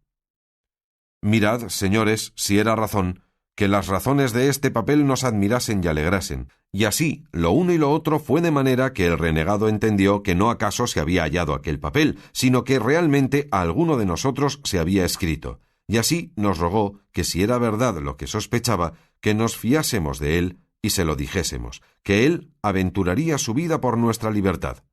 Mirad, señores, si era razón, que las razones de este papel nos admirasen y alegrasen, y así lo uno y lo otro fue de manera que el renegado entendió que no acaso se había hallado aquel papel, sino que realmente a alguno de nosotros se había escrito, y así nos rogó que si era verdad lo que sospechaba, que nos fiásemos de él y se lo dijésemos, que él aventuraría su vida por nuestra libertad.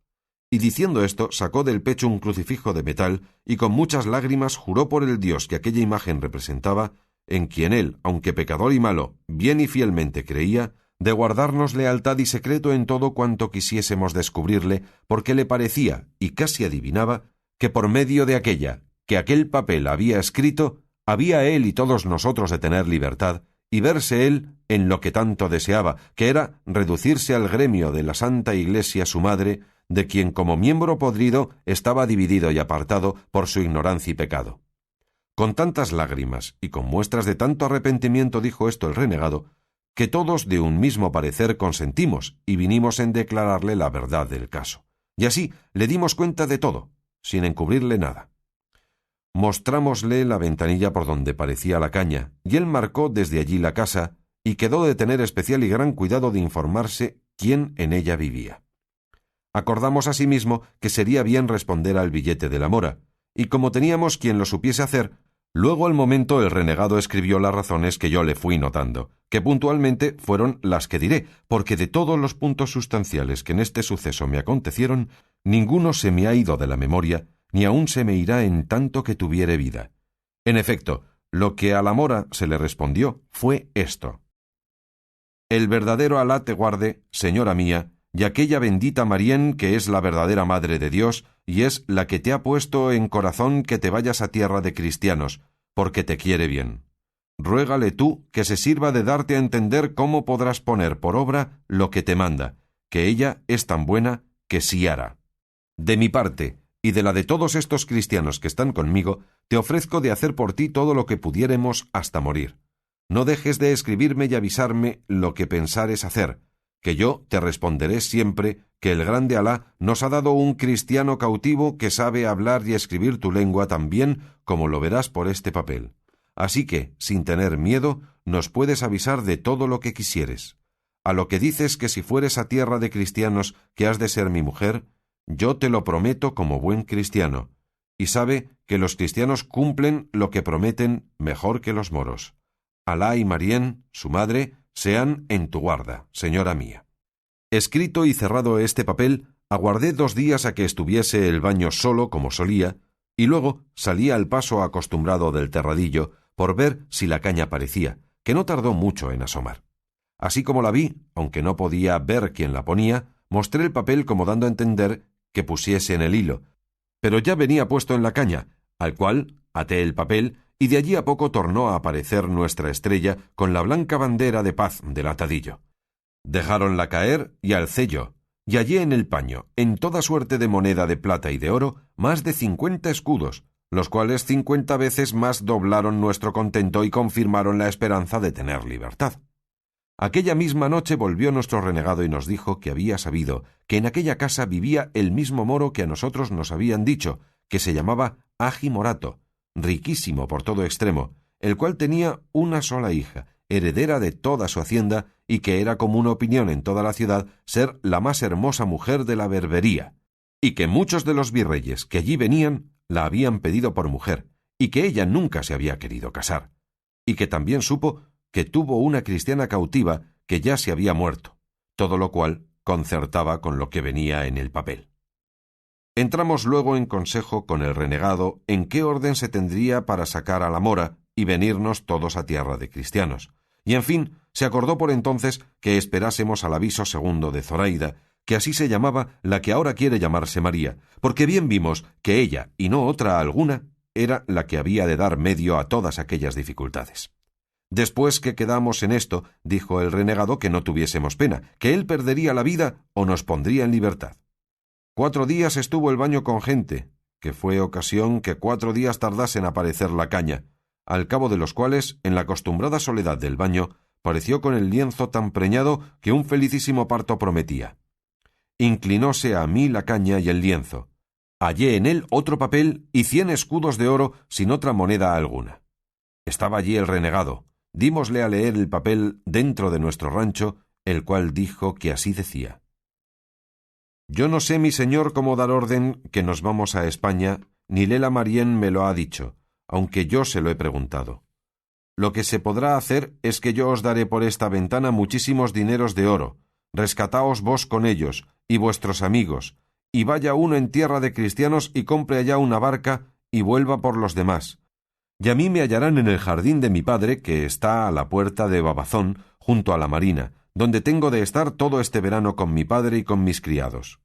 Y diciendo esto, sacó del pecho un crucifijo de metal, y con muchas lágrimas juró por el Dios que aquella imagen representaba, en quien él, aunque pecador y malo, bien y fielmente creía, de guardarnos lealtad y secreto en todo cuanto quisiésemos descubrirle, porque le parecía, y casi adivinaba, que por medio de aquella, que aquel papel había escrito, había él y todos nosotros de tener libertad, y verse él en lo que tanto deseaba, que era reducirse al gremio de la Santa Iglesia su madre, de quien como miembro podrido estaba dividido y apartado por su ignorancia y pecado. Con tantas lágrimas y con muestras de tanto arrepentimiento dijo esto el renegado, que todos de un mismo parecer consentimos y vinimos en declararle la verdad del caso. Y así le dimos cuenta de todo, sin encubrirle nada. Mostrámosle la ventanilla por donde parecía la caña, y él marcó desde allí la casa, y quedó de tener especial y gran cuidado de informarse quién en ella vivía. Acordamos asimismo que sería bien responder al billete de la mora, y como teníamos quien lo supiese hacer, luego al momento el renegado escribió las razones que yo le fui notando, que puntualmente fueron las que diré, porque de todos los puntos sustanciales que en este suceso me acontecieron, ninguno se me ha ido de la memoria, ni aun se me irá en tanto que tuviere vida. En efecto, lo que a la mora se le respondió fue esto: «El verdadero Alá te guarde, señora mía, y aquella bendita Marien que es la verdadera Madre de Dios, y es la que te ha puesto en corazón que te vayas a tierra de cristianos, porque te quiere bien. Ruégale tú que se sirva de darte a entender cómo podrás poner por obra lo que te manda, que ella es tan buena que sí hará. De mi parte, y de la de todos estos cristianos que están conmigo, te ofrezco de hacer por ti todo lo que pudiéremos hasta morir. no dejes de escribirme y avisarme lo que pensares hacer, que yo te responderé siempre que el grande Alá nos ha dado un cristiano cautivo que sabe hablar y escribir tu lengua tan bien como lo verás por este papel. Así que, sin tener miedo, nos puedes avisar de todo lo que quisieres. A lo que dices que si fueres a tierra de cristianos que has de ser mi mujer, yo te lo prometo como buen cristiano, y sabe que los cristianos cumplen lo que prometen mejor que los moros. Alá y Marién, su madre, sean en tu guarda, señora mía. Escrito y cerrado este papel, aguardé 2 días a que estuviese el baño solo como solía, y luego salí al paso acostumbrado del terradillo por ver si la caña parecía, que no tardó mucho en asomar. Así como la vi, aunque no podía ver quién la ponía, mostré el papel como dando a entender que pusiese en el hilo, pero ya venía puesto en la caña, al cual até el papel, y de allí a poco tornó a aparecer nuestra estrella con la blanca bandera de paz del atadillo. Dejáronla caer y alcé yo, y hallé en el paño, en toda suerte de moneda de plata y de oro, más de 50 escudos, los cuales 50 veces más doblaron nuestro contento y confirmaron la esperanza de tener libertad. Aquella misma noche volvió nuestro renegado y nos dijo que había sabido que en aquella casa vivía el mismo moro que a nosotros nos habían dicho, que se llamaba Agi Morato, riquísimo por todo extremo, el cual tenía una sola hija, heredera de toda su hacienda, y que era común opinión en toda la ciudad ser la más hermosa mujer de la Berbería, y que muchos de los virreyes que allí venían la habían pedido por mujer, y que ella nunca se había querido casar, y que también supo que tuvo una cristiana cautiva que ya se había muerto, todo lo cual concertaba con lo que venía en el papel. Entramos luego en consejo con el renegado en qué orden se tendría para sacar a la mora y venirnos todos a tierra de cristianos, y en fin, se acordó por entonces que esperásemos al aviso segundo de Zoraida, que así se llamaba la que ahora quiere llamarse María, porque bien vimos que ella, y no otra alguna, era la que había de dar medio a todas aquellas dificultades. Después que quedamos en esto, dijo el renegado que no tuviésemos pena, que él perdería la vida o nos pondría en libertad. 4 días estuvo el baño con gente, que fue ocasión que 4 días tardase en aparecer la caña, al cabo de los cuales, en la acostumbrada soledad del baño, pareció con el lienzo tan preñado que un felicísimo parto prometía. Inclinóse a mí la caña y el lienzo. Hallé en él otro papel y 100 escudos de oro sin otra moneda alguna. Estaba allí el renegado. Dímosle a leer el papel dentro de nuestro rancho, el cual dijo que así decía: «Yo no sé, mi señor, cómo dar orden que nos vamos a España, ni Lela Marién me lo ha dicho, aunque yo se lo he preguntado. Lo que se podrá hacer es que yo os daré por esta ventana muchísimos dineros de oro, rescataos vos con ellos, y vuestros amigos, y vaya uno en tierra de cristianos y compre allá una barca, y vuelva por los demás. Y a mí me hallarán en el jardín de mi padre, que está a la puerta de Babazón, junto a la marina, donde tengo de estar todo este verano con mi padre y con mis criados.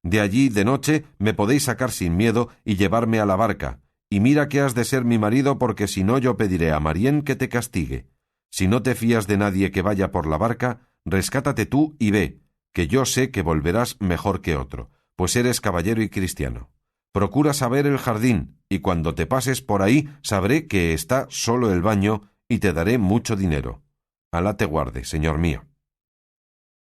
De allí, de noche, me podéis sacar sin miedo y llevarme a la barca, y mira que has de ser mi marido, porque si no yo pediré a Marién que te castigue. Si no te fías de nadie que vaya por la barca, rescátate tú y ve, que yo sé que volverás mejor que otro, pues eres caballero y cristiano. Procura saber el jardín, y cuando te pases por ahí sabré que está solo el baño y te daré mucho dinero. Alá te guarde, señor mío».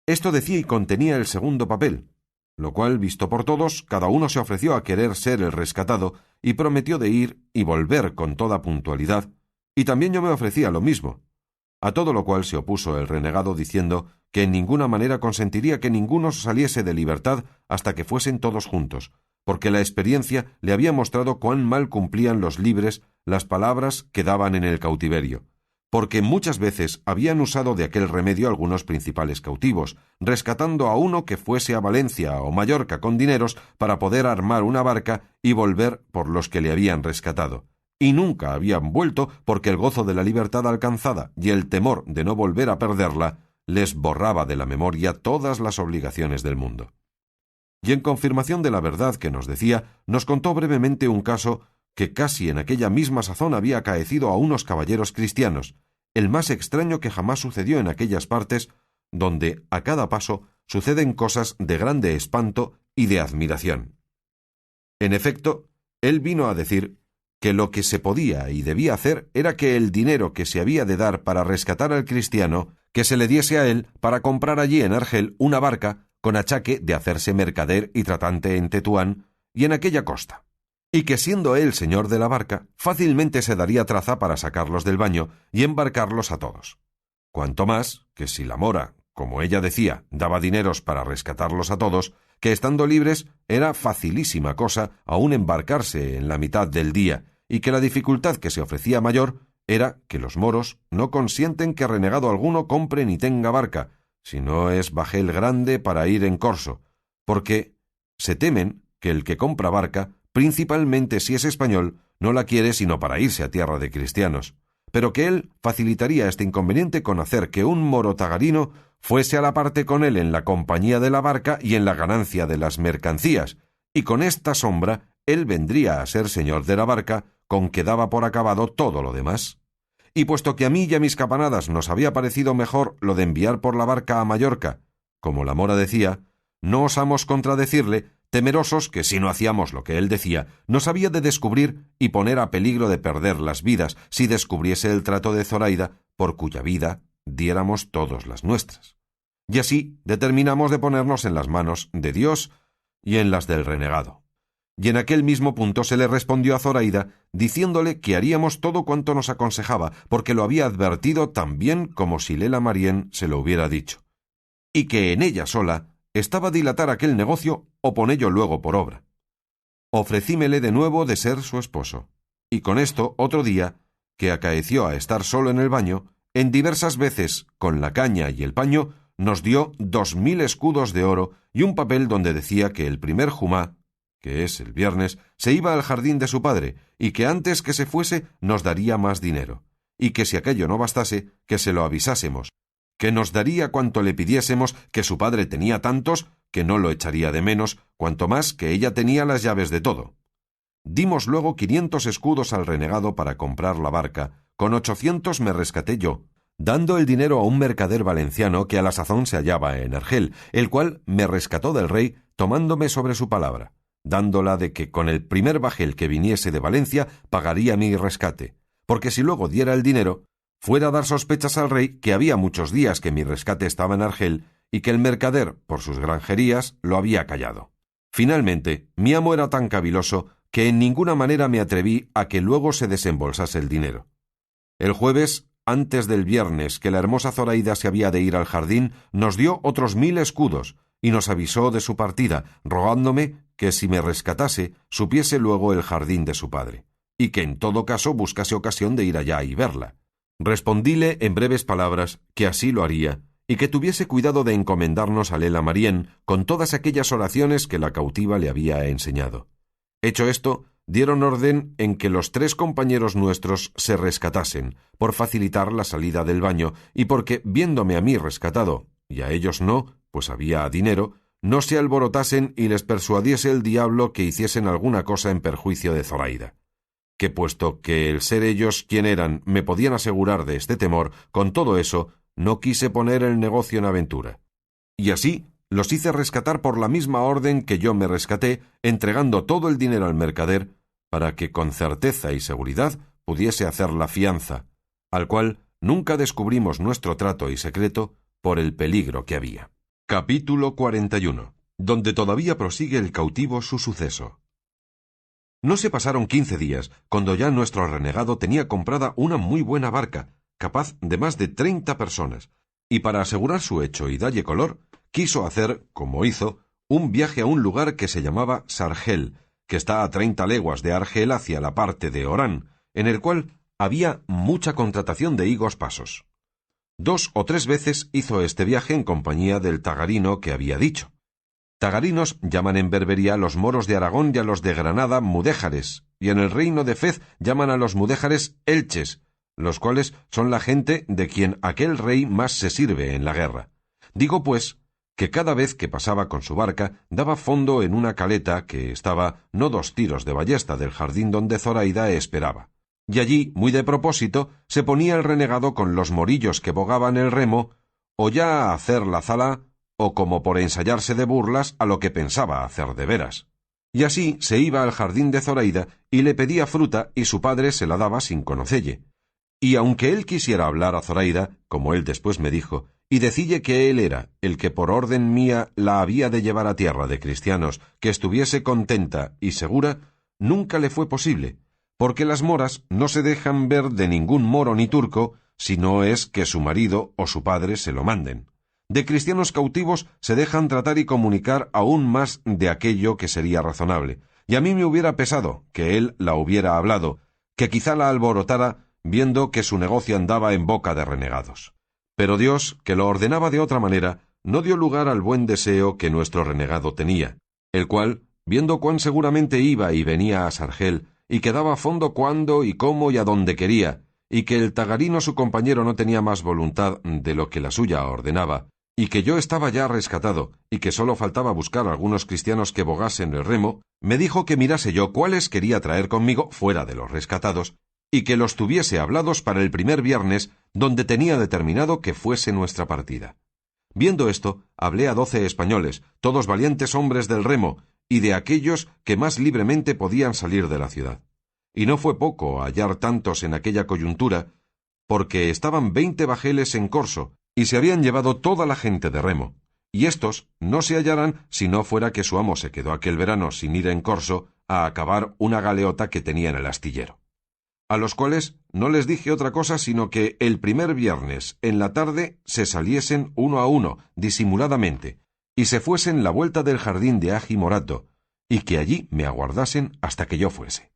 Esto decía y contenía el segundo papel, lo cual, visto por todos, cada uno se ofreció a querer ser el rescatado y prometió de ir y volver con toda puntualidad, y también yo me ofrecía lo mismo. A todo lo cual se opuso el renegado diciendo que en ninguna manera consentiría que ninguno saliese de libertad hasta que fuesen todos juntos, porque la experiencia le había mostrado cuán mal cumplían los libres las palabras que daban en el cautiverio, porque muchas veces habían usado de aquel remedio algunos principales cautivos, rescatando a uno que fuese a Valencia o Mallorca con dineros para poder armar una barca y volver por los que le habían rescatado, y nunca habían vuelto porque el gozo de la libertad alcanzada y el temor de no volver a perderla les borraba de la memoria todas las obligaciones del mundo. Y en confirmación de la verdad que nos decía, nos contó brevemente un caso que casi en aquella misma sazón había acaecido a unos caballeros cristianos, el más extraño que jamás sucedió en aquellas partes, donde a cada paso suceden cosas de grande espanto y de admiración. En efecto, él vino a decir que lo que se podía y debía hacer era que el dinero que se había de dar para rescatar al cristiano, que se le diese a él para comprar allí en Argel una barca con achaque de hacerse mercader y tratante en Tetuán y en aquella costa, y que siendo él señor de la barca, fácilmente se daría traza para sacarlos del baño y embarcarlos a todos. Cuanto más que si la mora, como ella decía, daba dineros para rescatarlos a todos, que estando libres era facilísima cosa aún embarcarse en la mitad del día, y que la dificultad que se ofrecía mayor era que los moros no consienten que renegado alguno compre ni tenga barca, si no es bajel grande para ir en corso, porque se temen que el que compra barca, principalmente si es español, no la quiere sino para irse a tierra de cristianos, pero que él facilitaría este inconveniente con hacer que un moro tagarino fuese a la parte con él en la compañía de la barca y en la ganancia de las mercancías, y con esta sombra él vendría a ser señor de la barca, con que daba por acabado todo lo demás. Y puesto que a mí y a mis capanadas nos había parecido mejor lo de enviar por la barca a Mallorca, como la mora decía, no osamos contradecirle, temerosos que si no hacíamos lo que él decía, nos había de descubrir y poner a peligro de perder las vidas si descubriese el trato de Zoraida, por cuya vida diéramos todos las nuestras. Y así determinamos de ponernos en las manos de Dios y en las del renegado. Y en aquel mismo punto se le respondió a Zoraida, diciéndole que haríamos todo cuanto nos aconsejaba, porque lo había advertido tan bien como si Lela Marién se lo hubiera dicho, y que en ella sola estaba dilatar aquel negocio o ponello luego por obra. Ofrecímele de nuevo de ser su esposo, y con esto otro día, que acaeció a estar solo en el baño, en diversas veces, con la caña y el paño, nos dio 2000 escudos de oro y un papel donde decía que el primer jumá, que es el viernes, se iba al jardín de su padre, y que antes que se fuese nos daría más dinero, y que si aquello no bastase, que se lo avisásemos, que nos daría cuanto le pidiésemos, que su padre tenía tantos, que no lo echaría de menos, cuanto más que ella tenía las llaves de todo. Dimos luego 500 escudos al renegado para comprar la barca, con 800 me rescaté yo, dando el dinero a un mercader valenciano que a la sazón se hallaba en Argel, el cual me rescató del rey tomándome sobre su palabra, dándola de que con el primer bajel que viniese de Valencia pagaría mi rescate, porque si luego diera el dinero, fuera a dar sospechas al rey que había muchos días que mi rescate estaba en Argel y que el mercader, por sus granjerías, lo había callado. Finalmente, mi amo era tan caviloso que en ninguna manera me atreví a que luego se desembolsase el dinero. El jueves, antes del viernes, que la hermosa Zoraida se había de ir al jardín, nos dio otros 1000 escudos y nos avisó de su partida, rogándome que si me rescatase, supiese luego el jardín de su padre, y que en todo caso buscase ocasión de ir allá y verla. Respondíle en breves palabras que así lo haría, y que tuviese cuidado de encomendarnos a Lela Marién con todas aquellas oraciones que la cautiva le había enseñado. Hecho esto, dieron orden en que los 3 compañeros nuestros se rescatasen, por facilitar la salida del baño, y porque, viéndome a mí rescatado, y a ellos no, pues había dinero, no se alborotasen y les persuadiese el diablo que hiciesen alguna cosa en perjuicio de Zoraida. Que puesto que el ser ellos quien eran me podían asegurar de este temor, con todo eso, no quise poner el negocio en aventura. Y así los hice rescatar por la misma orden que yo me rescaté, entregando todo el dinero al mercader, para que con certeza y seguridad pudiese hacer la fianza, al cual nunca descubrimos nuestro trato y secreto por el peligro que había. Capítulo 41, donde todavía prosigue el cautivo su suceso. No se pasaron 15 días, cuando ya nuestro renegado tenía comprada una muy buena barca, capaz de más de 30 personas, y para asegurar su hecho y dalle color, quiso hacer, como hizo, un viaje a un lugar que se llamaba Sargel, que está a 30 leguas de Argel hacia la parte de Orán, en el cual había mucha contratación de higos pasos. 2 o 3 veces hizo este viaje en compañía del tagarino que había dicho. Tagarinos llaman en Berbería a los moros de Aragón y a los de Granada mudéjares, y en el reino de Fez llaman a los mudéjares elches, los cuales son la gente de quien aquel rey más se sirve en la guerra. Digo, pues, que cada vez que pasaba con su barca daba fondo en una caleta que estaba no 2 tiros de ballesta del jardín donde Zoraida esperaba. Y allí, muy de propósito, se ponía el renegado con los morillos que bogaban el remo, o ya a hacer la zala, o como por ensayarse de burlas a lo que pensaba hacer de veras. Y así se iba al jardín de Zoraida y le pedía fruta y su padre se la daba sin conocelle. Y aunque él quisiera hablar a Zoraida, como él después me dijo, y decille que él era el que por orden mía la había de llevar a tierra de cristianos, que estuviese contenta y segura, nunca le fue posible, porque las moras no se dejan ver de ningún moro ni turco, si no es que su marido o su padre se lo manden. De cristianos cautivos se dejan tratar y comunicar aún más de aquello que sería razonable, y a mí me hubiera pesado que él la hubiera hablado, que quizá la alborotara, viendo que su negocio andaba en boca de renegados. Pero Dios, que lo ordenaba de otra manera, no dio lugar al buen deseo que nuestro renegado tenía, el cual, viendo cuán seguramente iba y venía a Sargel, y que daba fondo cuando y cómo y a donde quería, y que el tagarino su compañero no tenía más voluntad de lo que la suya ordenaba, y que yo estaba ya rescatado, y que sólo faltaba buscar algunos cristianos que bogasen el remo, me dijo que mirase yo cuáles quería traer conmigo fuera de los rescatados, y que los tuviese hablados para el primer viernes, donde tenía determinado que fuese nuestra partida. Viendo esto, hablé a 12 españoles, todos valientes hombres del remo, y de aquellos que más libremente podían salir de la ciudad. Y no fue poco hallar tantos en aquella coyuntura, porque estaban 20 bajeles en corso, y se habían llevado toda la gente de remo, y éstos no se hallarán si no fuera que su amo se quedó aquel verano sin ir en corso a acabar una galeota que tenía en el astillero. A los cuales no les dije otra cosa sino que el primer viernes en la tarde se saliesen uno a uno, disimuladamente, y se fuesen la vuelta del jardín de Agi Morato, y que allí me aguardasen hasta que yo fuese.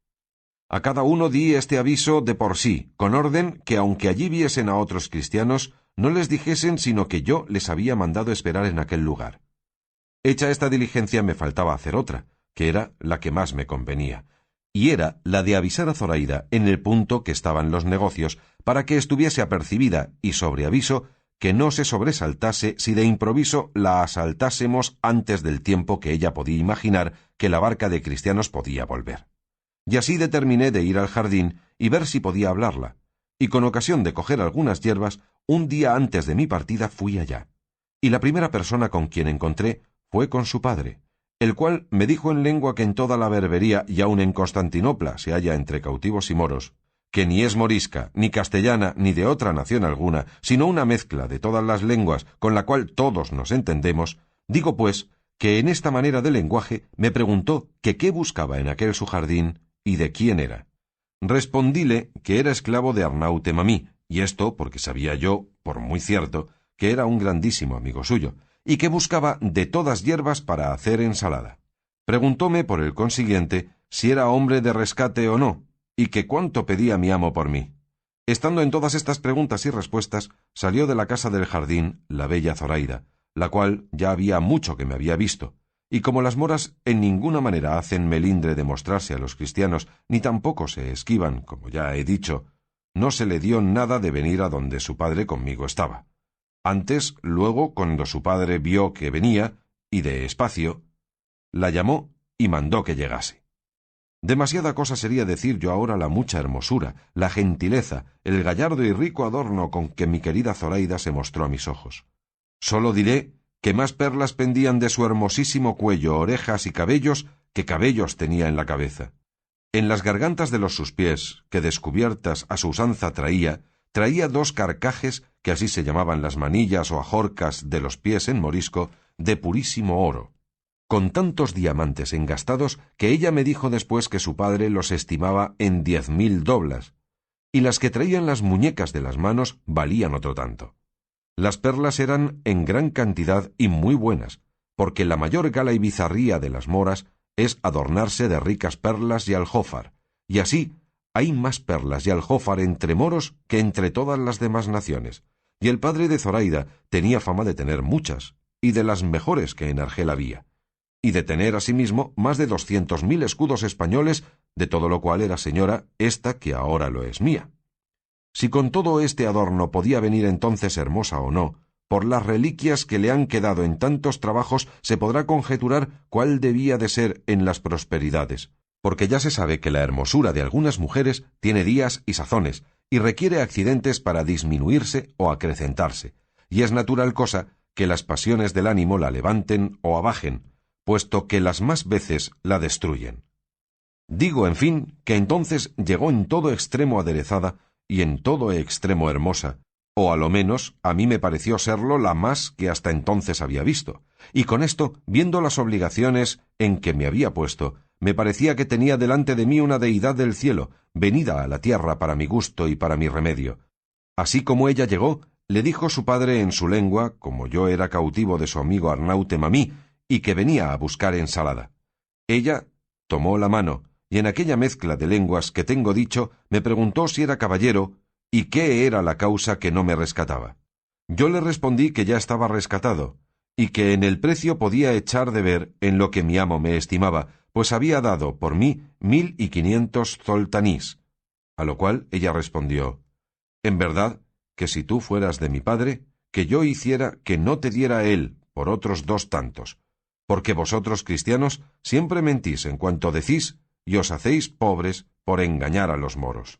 A cada uno di este aviso de por sí, con orden que aunque allí viesen a otros cristianos, no les dijesen sino que yo les había mandado esperar en aquel lugar. Hecha esta diligencia me faltaba hacer otra, que era la que más me convenía, y era la de avisar a Zoraida en el punto que estaban los negocios, para que estuviese apercibida y sobre aviso que no se sobresaltase si de improviso la asaltásemos antes del tiempo que ella podía imaginar que la barca de cristianos podía volver. Y así determiné de ir al jardín y ver si podía hablarla, y con ocasión de coger algunas hierbas, un día antes de mi partida fui allá, y la primera persona con quien encontré fue con su padre, el cual me dijo en lengua que en toda la Berbería y aun en Constantinopla se halla entre cautivos y moros, que ni es morisca, ni castellana, ni de otra nación alguna, sino una mezcla de todas las lenguas con la cual todos nos entendemos, digo pues que en esta manera de lenguaje me preguntó que qué buscaba en aquel su jardín y de quién era. Respondíle que era esclavo de Arnaute Mamí, y esto porque sabía yo, por muy cierto, que era un grandísimo amigo suyo, y que buscaba de todas hierbas para hacer ensalada. Preguntóme, por el consiguiente, si era hombre de rescate o no, y que cuánto pedía mi amo por mí. Estando en todas estas preguntas y respuestas, salió de la casa del jardín la bella Zoraida, la cual ya había mucho que me había visto, y como las moras en ninguna manera hacen melindre de mostrarse a los cristianos, ni tampoco se esquivan, como ya he dicho, no se le dio nada de venir a donde su padre conmigo estaba. Antes, luego, cuando su padre vio que venía, y de espacio, la llamó y mandó que llegase. Demasiada cosa sería decir yo ahora la mucha hermosura, la gentileza, el gallardo y rico adorno con que mi querida Zoraida se mostró a mis ojos. Sólo diré que más perlas pendían de su hermosísimo cuello, orejas y cabellos que cabellos tenía en la cabeza. En las gargantas de sus pies, que descubiertas a su usanza traía 2 carcajes, que así se llamaban las manillas o ajorcas de los pies en morisco, de purísimo oro, con tantos diamantes engastados que ella me dijo después que su padre los estimaba en 10.000 doblas, y las que traían las muñecas de las manos valían otro tanto. Las perlas eran en gran cantidad y muy buenas, porque la mayor gala y bizarría de las moras es adornarse de ricas perlas y aljófar, y así hay más perlas y aljófar entre moros que entre todas las demás naciones, y el padre de Zoraida tenía fama de tener muchas, y de las mejores que en Argel había, y de tener asimismo más de 200.000 escudos españoles, de todo lo cual era señora esta que ahora lo es mía. Si con todo este adorno podía venir entonces hermosa o no, por las reliquias que le han quedado en tantos trabajos se podrá conjeturar cuál debía de ser en las prosperidades, porque ya se sabe que la hermosura de algunas mujeres tiene días y sazones, y requiere accidentes para disminuirse o acrecentarse, y es natural cosa que las pasiones del ánimo la levanten o abajen, puesto que las más veces la destruyen. Digo, en fin, que entonces llegó en todo extremo aderezada y en todo extremo hermosa, o a lo menos a mí me pareció serlo la más que hasta entonces había visto, y con esto, viendo las obligaciones en que me había puesto, me parecía que tenía delante de mí una deidad del cielo, venida a la tierra para mi gusto y para mi remedio. Así como ella llegó, le dijo su padre en su lengua, como yo era cautivo de su amigo Arnaute Mamí, y que venía a buscar ensalada. Ella tomó la mano, y en aquella mezcla de lenguas que tengo dicho, me preguntó si era caballero, y qué era la causa que no me rescataba. Yo le respondí que ya estaba rescatado, y que en el precio podía echar de ver en lo que mi amo me estimaba, pues había dado por mí 1.500 zoltanís. A lo cual ella respondió: en verdad, que si tú fueras de mi padre, que yo hiciera que no te diera él por otros 2 tantos, porque vosotros cristianos siempre mentís en cuanto decís, y os hacéis pobres por engañar a los moros.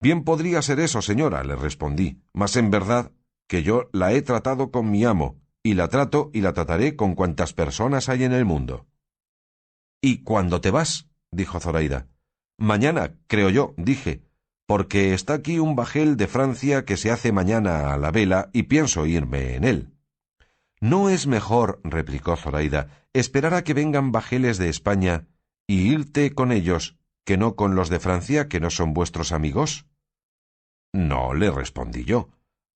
Bien podría ser eso, señora, le respondí, mas en verdad que yo la he tratado con mi amo, y la trato y la trataré con cuantas personas hay en el mundo. ¿Y cuándo te vas?, dijo Zoraida. Mañana, creo yo, dije, porque está aquí un bajel de Francia que se hace mañana a la vela y pienso irme en él. ¿No es mejor, replicó Zoraida, esperar a que vengan bajeles de España y irte con ellos que no con los de Francia, que no son vuestros amigos? No, le respondí yo,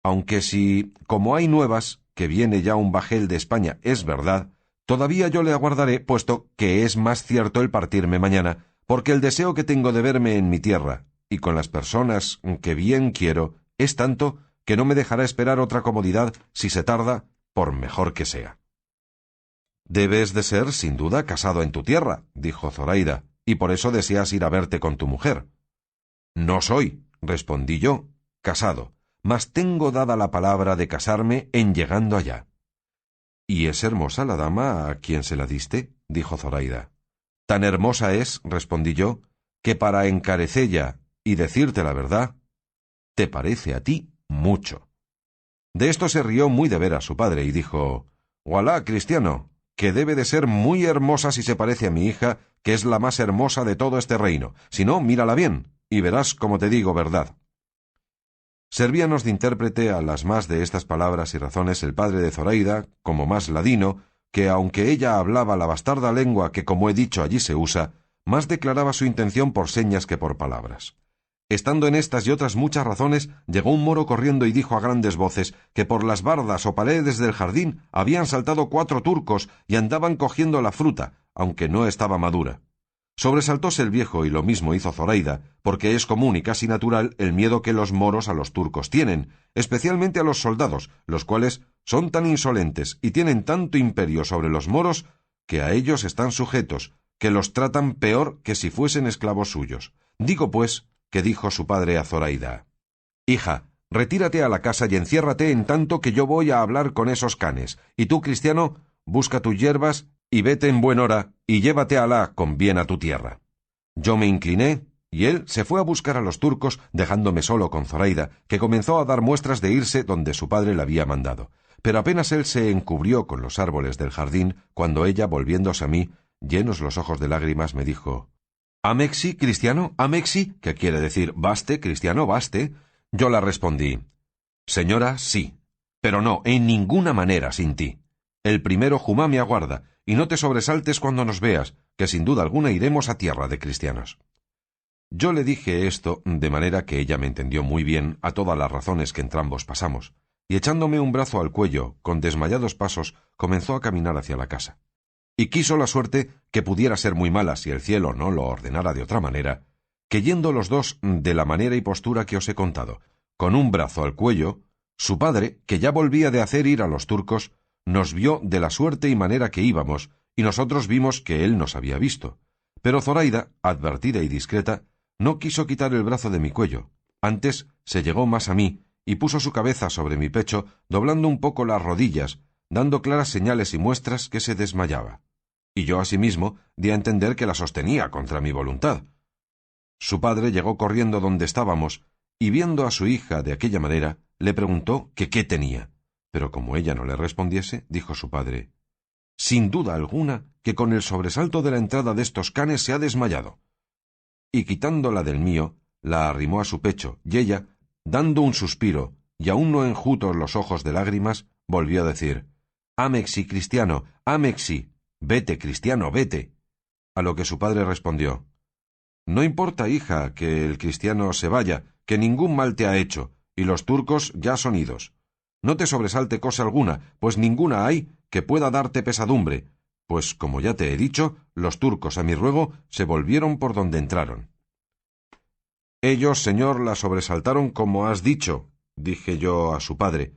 aunque si, como hay nuevas, que viene ya un bajel de España, es verdad, todavía yo le aguardaré, puesto que es más cierto el partirme mañana, porque el deseo que tengo de verme en mi tierra, y con las personas que bien quiero, es tanto que no me dejará esperar otra comodidad si se tarda, por mejor que sea. Debes de ser, sin duda, casado en tu tierra, dijo Zoraida, y por eso deseas ir a verte con tu mujer. No soy, respondí yo, casado, mas tengo dada la palabra de casarme en llegando allá. ¿Y es hermosa la dama a quien se la diste?, dijo Zoraida. Tan hermosa es, respondí yo, que para encarecella y decirte la verdad, te parece a ti mucho. De esto se rió muy de veras su padre y dijo: «Gualá, cristiano, que debe de ser muy hermosa si se parece a mi hija, que es la más hermosa de todo este reino. Si no, mírala bien, y verás como te digo verdad». Servíanos de intérprete a las más de estas palabras y razones el padre de Zoraida, como más ladino, que aunque ella hablaba la bastarda lengua que, como he dicho, allí se usa, más declaraba su intención por señas que por palabras. Estando en estas y otras muchas razones, llegó un moro corriendo y dijo a grandes voces que por las bardas o paredes del jardín habían saltado 4 turcos y andaban cogiendo la fruta, aunque no estaba madura. Sobresaltóse el viejo y lo mismo hizo Zoraida, porque es común y casi natural el miedo que los moros a los turcos tienen, especialmente a los soldados, los cuales son tan insolentes y tienen tanto imperio sobre los moros que a ellos están sujetos, que los tratan peor que si fuesen esclavos suyos. Digo, pues, que dijo su padre a Zoraida: «Hija, retírate a la casa y enciérrate en tanto que yo voy a hablar con esos canes, y tú, cristiano, busca tus hierbas y vete en buen hora y llévate a Alá con bien a tu tierra». Yo me incliné, y él se fue a buscar a los turcos, dejándome solo con Zoraida, que comenzó a dar muestras de irse donde su padre la había mandado. Pero apenas él se encubrió con los árboles del jardín, cuando ella, volviéndose a mí, llenos los ojos de lágrimas, me dijo: «¿Amexi, cristiano? ¿Amexi?» que quiere decir «baste, cristiano, baste». Yo la respondí: «Señora, sí, pero no, en ninguna manera sin ti. El primero Jumá me aguarda, y no te sobresaltes cuando nos veas, que sin duda alguna iremos a tierra de cristianos». Yo le dije esto de manera que ella me entendió muy bien a todas las razones que entrambos pasamos, y echándome un brazo al cuello, con desmayados pasos, comenzó a caminar hacia la casa. Y quiso la suerte, que pudiera ser muy mala si el cielo no lo ordenara de otra manera, que yendo los dos de la manera y postura que os he contado, con un brazo al cuello, su padre, que ya volvía de hacer ir a los turcos, nos vio de la suerte y manera que íbamos, y nosotros vimos que él nos había visto. Pero Zoraida, advertida y discreta, no quiso quitar el brazo de mi cuello. Antes se llegó más a mí, y puso su cabeza sobre mi pecho, doblando un poco las rodillas, dando claras señales y muestras que se desmayaba. Y yo asimismo di a entender que la sostenía contra mi voluntad. Su padre llegó corriendo donde estábamos, y viendo a su hija de aquella manera, le preguntó que qué tenía. Pero como ella no le respondiese, dijo su padre: sin duda alguna, que con el sobresalto de la entrada de estos canes se ha desmayado. Y quitándola del mío, la arrimó a su pecho, y ella, dando un suspiro, y aún no enjutos los ojos de lágrimas, volvió a decir: «Amexi, Cristiano, amexi, vete, Cristiano, vete». A lo que su padre respondió: «No importa, hija, que el cristiano se vaya, que ningún mal te ha hecho, y los turcos ya son idos. No te sobresalte cosa alguna, pues ninguna hay que pueda darte pesadumbre, pues, como ya te he dicho, los turcos, a mi ruego, se volvieron por donde entraron». «Ellos, señor, la sobresaltaron como has dicho», dije yo a su padre,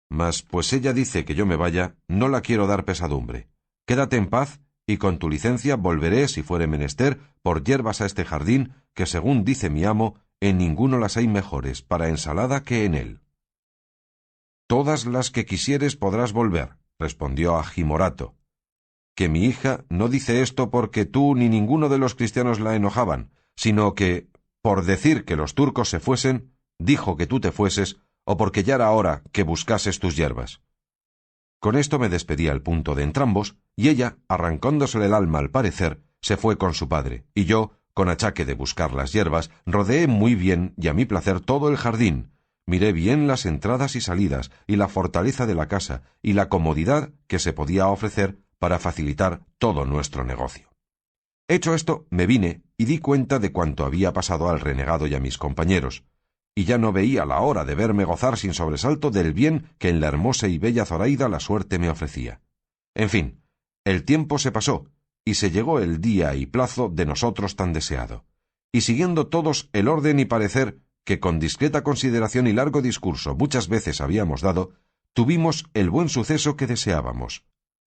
«mas pues ella dice que yo me vaya, no la quiero dar pesadumbre. Quédate en paz, y con tu licencia volveré, si fuere menester, por hierbas a este jardín, que según dice mi amo, en ninguno las hay mejores para ensalada que en él». «Todas las que quisieres podrás volver», respondió Agimorato. «Que mi hija no dice esto porque tú ni ninguno de los cristianos la enojaban, sino que, por decir que los turcos se fuesen, dijo que tú te fueses, o porque ya era hora que buscases tus hierbas». Con esto me despedí al punto de entrambos, y ella, arrancándosele el alma al parecer, se fue con su padre, y yo, con achaque de buscar las hierbas, rodeé muy bien y a mi placer todo el jardín, miré bien las entradas y salidas, y la fortaleza de la casa, y la comodidad que se podía ofrecer para facilitar todo nuestro negocio. Hecho esto, me vine y di cuenta de cuanto había pasado al renegado y a mis compañeros, y ya no veía la hora de verme gozar sin sobresalto del bien que en la hermosa y bella Zoraida la suerte me ofrecía. En fin, el tiempo se pasó, y se llegó el día y plazo de nosotros tan deseado, y siguiendo todos el orden y parecer que con discreta consideración y largo discurso muchas veces habíamos dado, tuvimos el buen suceso que deseábamos,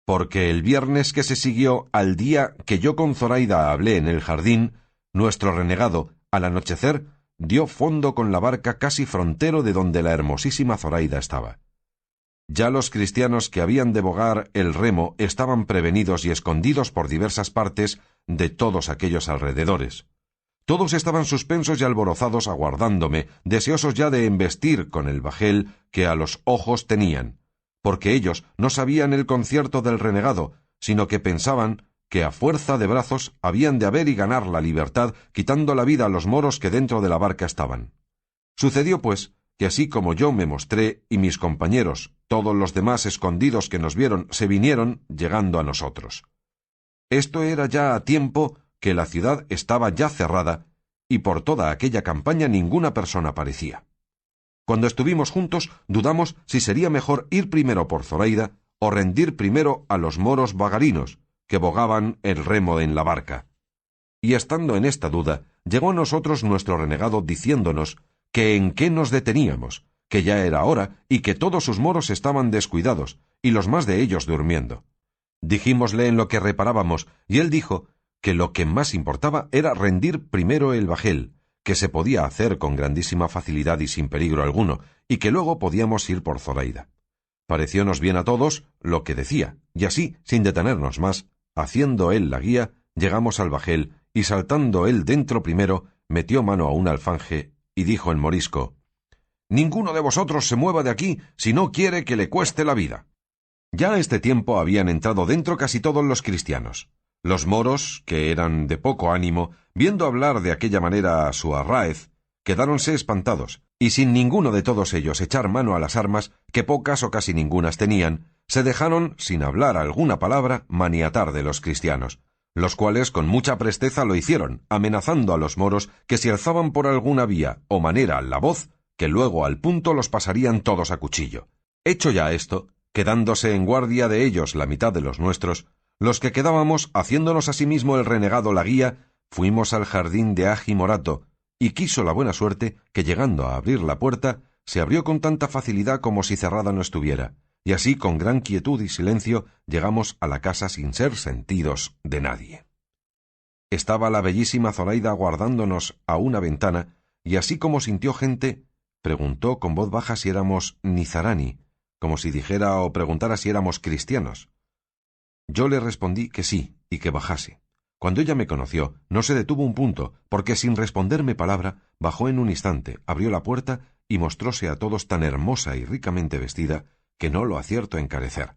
porque el viernes que se siguió al día que yo con Zoraida hablé en el jardín, nuestro renegado, al anochecer, dio fondo con la barca casi frontero de donde la hermosísima Zoraida estaba. Ya los cristianos que habían de bogar el remo estaban prevenidos y escondidos por diversas partes de todos aquellos alrededores. Todos estaban suspensos y alborozados aguardándome, deseosos ya de embestir con el bajel que a los ojos tenían, porque ellos no sabían el concierto del renegado, sino que pensaban que a fuerza de brazos habían de haber y ganar la libertad, quitando la vida a los moros que dentro de la barca estaban. Sucedió, pues, que así como yo me mostré y mis compañeros, todos los demás escondidos que nos vieron, se vinieron, llegando a nosotros. Esto era ya a tiempo que la ciudad estaba ya cerrada, y por toda aquella campaña ninguna persona parecía. Cuando estuvimos juntos, dudamos si sería mejor ir primero por Zoraida o rendir primero a los moros vagarinos, que bogaban el remo en la barca. Y estando en esta duda, llegó a nosotros nuestro renegado diciéndonos que en qué nos deteníamos, que ya era hora y que todos sus moros estaban descuidados, y los más de ellos durmiendo. Dijímosle en lo que reparábamos, y él dijo que lo que más importaba era rendir primero el bajel, que se podía hacer con grandísima facilidad y sin peligro alguno, y que luego podíamos ir por Zoraida. Pareciónos bien a todos lo que decía, y así, sin detenernos más, haciendo él la guía, llegamos al bajel, y saltando él dentro primero, metió mano a un alfanje, y dijo en morisco: «Ninguno de vosotros se mueva de aquí si no quiere que le cueste la vida». Ya a este tiempo habían entrado dentro casi todos los cristianos. Los moros, que eran de poco ánimo, viendo hablar de aquella manera a su arráez, quedáronse espantados, y sin ninguno de todos ellos echar mano a las armas, que pocas o casi ningunas tenían, se dejaron, sin hablar alguna palabra, maniatar de los cristianos, los cuales con mucha presteza lo hicieron, amenazando a los moros que si alzaban por alguna vía o manera la voz, que luego al punto los pasarían todos a cuchillo. Hecho ya esto, quedándose en guardia de ellos la mitad de los nuestros, los que quedábamos, haciéndonos asimismo el renegado la guía, fuimos al jardín de Agimorato, y quiso la buena suerte que llegando a abrir la puerta, se abrió con tanta facilidad como si cerrada no estuviera, y así con gran quietud y silencio llegamos a la casa sin ser sentidos de nadie. Estaba la bellísima Zoraida aguardándonos a una ventana, y así como sintió gente, preguntó con voz baja si éramos nizarani, como si dijera o preguntara si éramos cristianos. Yo le respondí que sí, y que bajase. Cuando ella me conoció, no se detuvo un punto, porque sin responderme palabra, bajó en un instante, abrió la puerta y mostróse a todos tan hermosa y ricamente vestida, que no lo acierto a encarecer.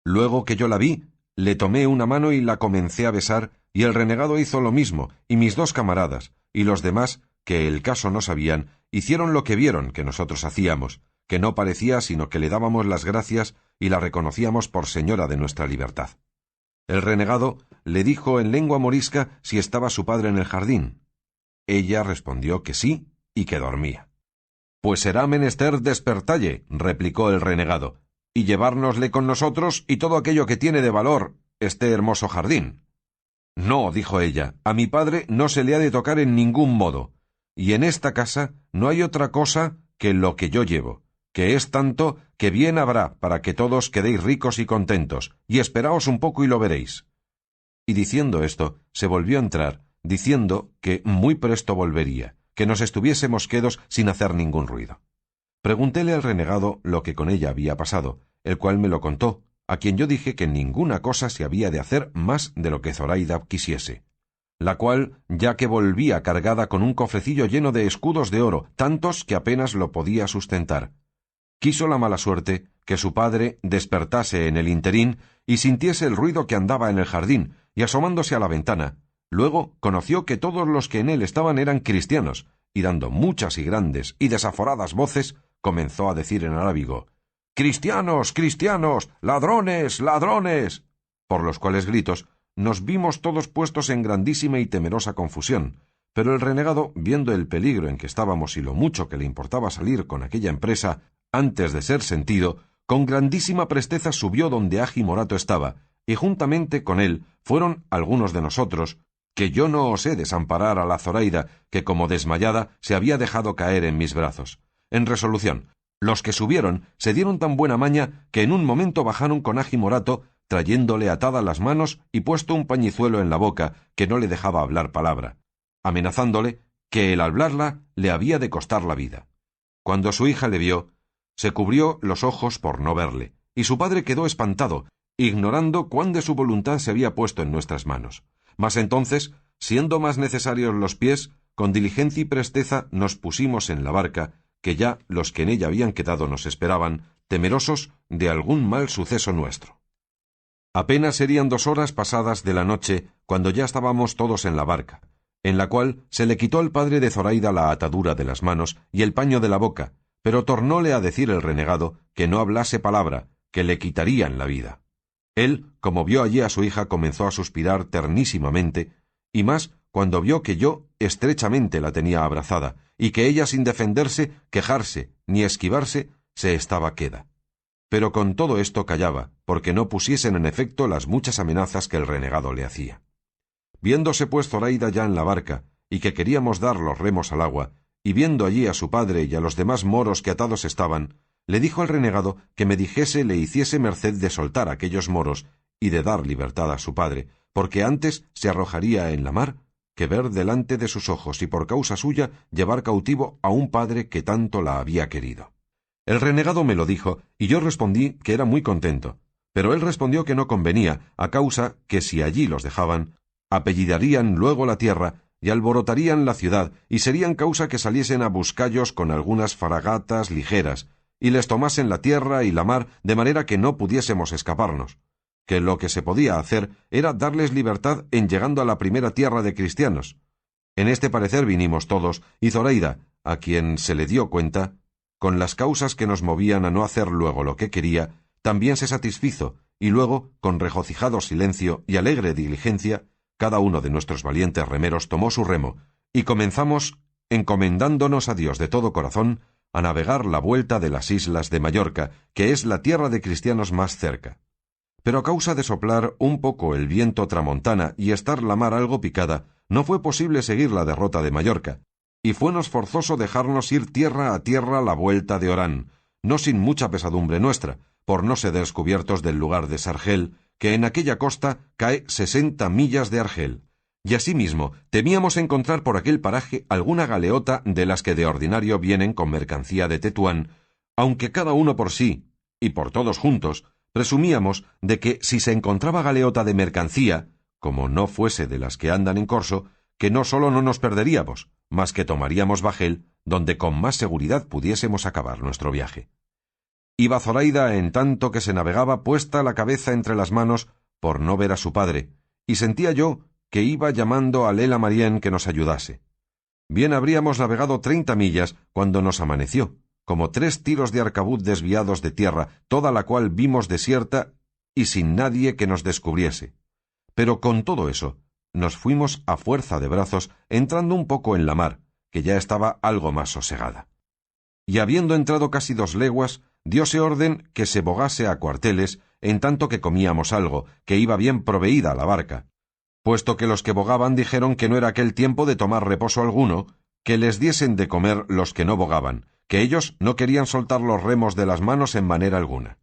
Luego que yo la vi, Le tomé una mano y la comencé a besar, y el renegado hizo lo mismo, y mis dos camaradas, y los demás, que el caso no sabían, hicieron lo que vieron que nosotros hacíamos, que no parecía sino que le dábamos las gracias y la reconocíamos por señora de nuestra libertad. El renegado le dijo en lengua morisca si estaba su padre en el jardín. Ella respondió que sí y que dormía. «Pues será menester despertalle», replicó el renegado, «y llevárnosle con nosotros y todo aquello que tiene de valor este hermoso jardín». «No», dijo ella, «a mi padre no se le ha de tocar en ningún modo, y en esta casa no hay otra cosa que lo que yo llevo, que es tanto que bien habrá para que todos quedéis ricos y contentos, y esperaos un poco y lo veréis». Y diciendo esto, se volvió a entrar, diciendo que muy presto volvería, que nos estuviésemos quedos sin hacer ningún ruido. Preguntéle al renegado lo que con ella había pasado, el cual me lo contó, a quien yo dije que ninguna cosa se había de hacer más de lo que Zoraida quisiese, la cual, ya que volvía cargada con un cofrecillo lleno de escudos de oro, tantos que apenas lo podía sustentar, quiso la mala suerte que su padre despertase en el interín y sintiese el ruido que andaba en el jardín, y asomándose a la ventana, luego conoció que todos los que en él estaban eran cristianos, y dando muchas y grandes y desaforadas voces, comenzó a decir en arábigo: «¡Cristianos, cristianos! ¡Ladrones, ladrones!», por los cuales gritos nos vimos todos puestos en grandísima y temerosa confusión, pero el renegado, viendo el peligro en que estábamos y lo mucho que le importaba salir con aquella empresa antes de ser sentido, con grandísima presteza subió donde Agi Morato estaba, y juntamente con él fueron algunos de nosotros, que yo no osé desamparar a la Zoraida, que como desmayada se había dejado caer en mis brazos. En resolución, los que subieron se dieron tan buena maña que en un momento bajaron con Agi Morato, trayéndole atadas las manos y puesto un pañizuelo en la boca que no le dejaba hablar palabra, amenazándole que el hablarla le había de costar la vida. Cuando su hija le vio, se cubrió los ojos por no verle, y su padre quedó espantado, ignorando cuán de su voluntad se había puesto en nuestras manos. Mas entonces, siendo más necesarios los pies, con diligencia y presteza nos pusimos en la barca, que ya los que en ella habían quedado nos esperaban, temerosos de algún mal suceso nuestro. Apenas serían 2 horas pasadas de la noche, cuando ya estábamos todos en la barca, en la cual se le quitó al padre de Zoraida la atadura de las manos y el paño de la boca, pero tornóle a decir el renegado que no hablase palabra, que le quitarían la vida. Él, como vio allí a su hija, comenzó a suspirar ternísimamente, y más cuando vio que yo estrechamente la tenía abrazada, y que ella sin defenderse, quejarse, ni esquivarse, se estaba queda. Pero con todo esto callaba, porque no pusiesen en efecto las muchas amenazas que el renegado le hacía. Viéndose pues Zoraida ya en la barca, y que queríamos dar los remos al agua, y viendo allí a su padre y a los demás moros que atados estaban, le dijo al renegado que me dijese le hiciese merced de soltar a aquellos moros y de dar libertad a su padre, porque antes se arrojaría en la mar que ver delante de sus ojos y por causa suya llevar cautivo a un padre que tanto la había querido. El renegado me lo dijo, y yo respondí que era muy contento, pero él respondió que no convenía, a causa que si allí los dejaban, apellidarían luego la tierra y alborotarían la ciudad, y serían causa que saliesen a buscallos con algunas fragatas ligeras, y les tomasen la tierra y la mar, de manera que no pudiésemos escaparnos, que lo que se podía hacer era darles libertad en llegando a la primera tierra de cristianos. En este parecer vinimos todos, y Zoraida, a quien se le dio cuenta, con las causas que nos movían a no hacer luego lo que quería, también se satisfizo, y luego, con regocijado silencio y alegre diligencia, cada uno de nuestros valientes remeros tomó su remo, y comenzamos, encomendándonos a Dios de todo corazón, a navegar la vuelta de las islas de Mallorca, que es la tierra de cristianos más cerca. Pero a causa de soplar un poco el viento tramontana y estar la mar algo picada, no fue posible seguir la derrota de Mallorca, y fuenos forzoso dejarnos ir tierra a tierra la vuelta de Orán, no sin mucha pesadumbre nuestra, por no ser descubiertos del lugar de Sargel, que en aquella costa cae 60 millas de Argel, y asimismo temíamos encontrar por aquel paraje alguna galeota de las que de ordinario vienen con mercancía de Tetuán, aunque cada uno por sí, y por todos juntos, presumíamos de que si se encontraba galeota de mercancía, como no fuese de las que andan en corso, que no sólo no nos perderíamos, mas que tomaríamos bajel, donde con más seguridad pudiésemos acabar nuestro viaje. Iba Zoraida en tanto que se navegaba puesta la cabeza entre las manos, por no ver a su padre, y sentía yo que iba llamando a Lela Marién que nos ayudase. Bien habríamos navegado 30 millas cuando nos amaneció, como 3 tiros de arcabuz desviados de tierra, toda la cual vimos desierta y sin nadie que nos descubriese. Pero con todo eso, nos fuimos a fuerza de brazos, entrando un poco en la mar, que ya estaba algo más sosegada. Y habiendo entrado casi 2 leguas, dióse orden que se bogase a cuarteles, en tanto que comíamos algo, que iba bien proveída la barca, puesto que los que bogaban dijeron que no era aquel tiempo de tomar reposo alguno, que les diesen de comer los que no bogaban, que ellos no querían soltar los remos de las manos en manera alguna.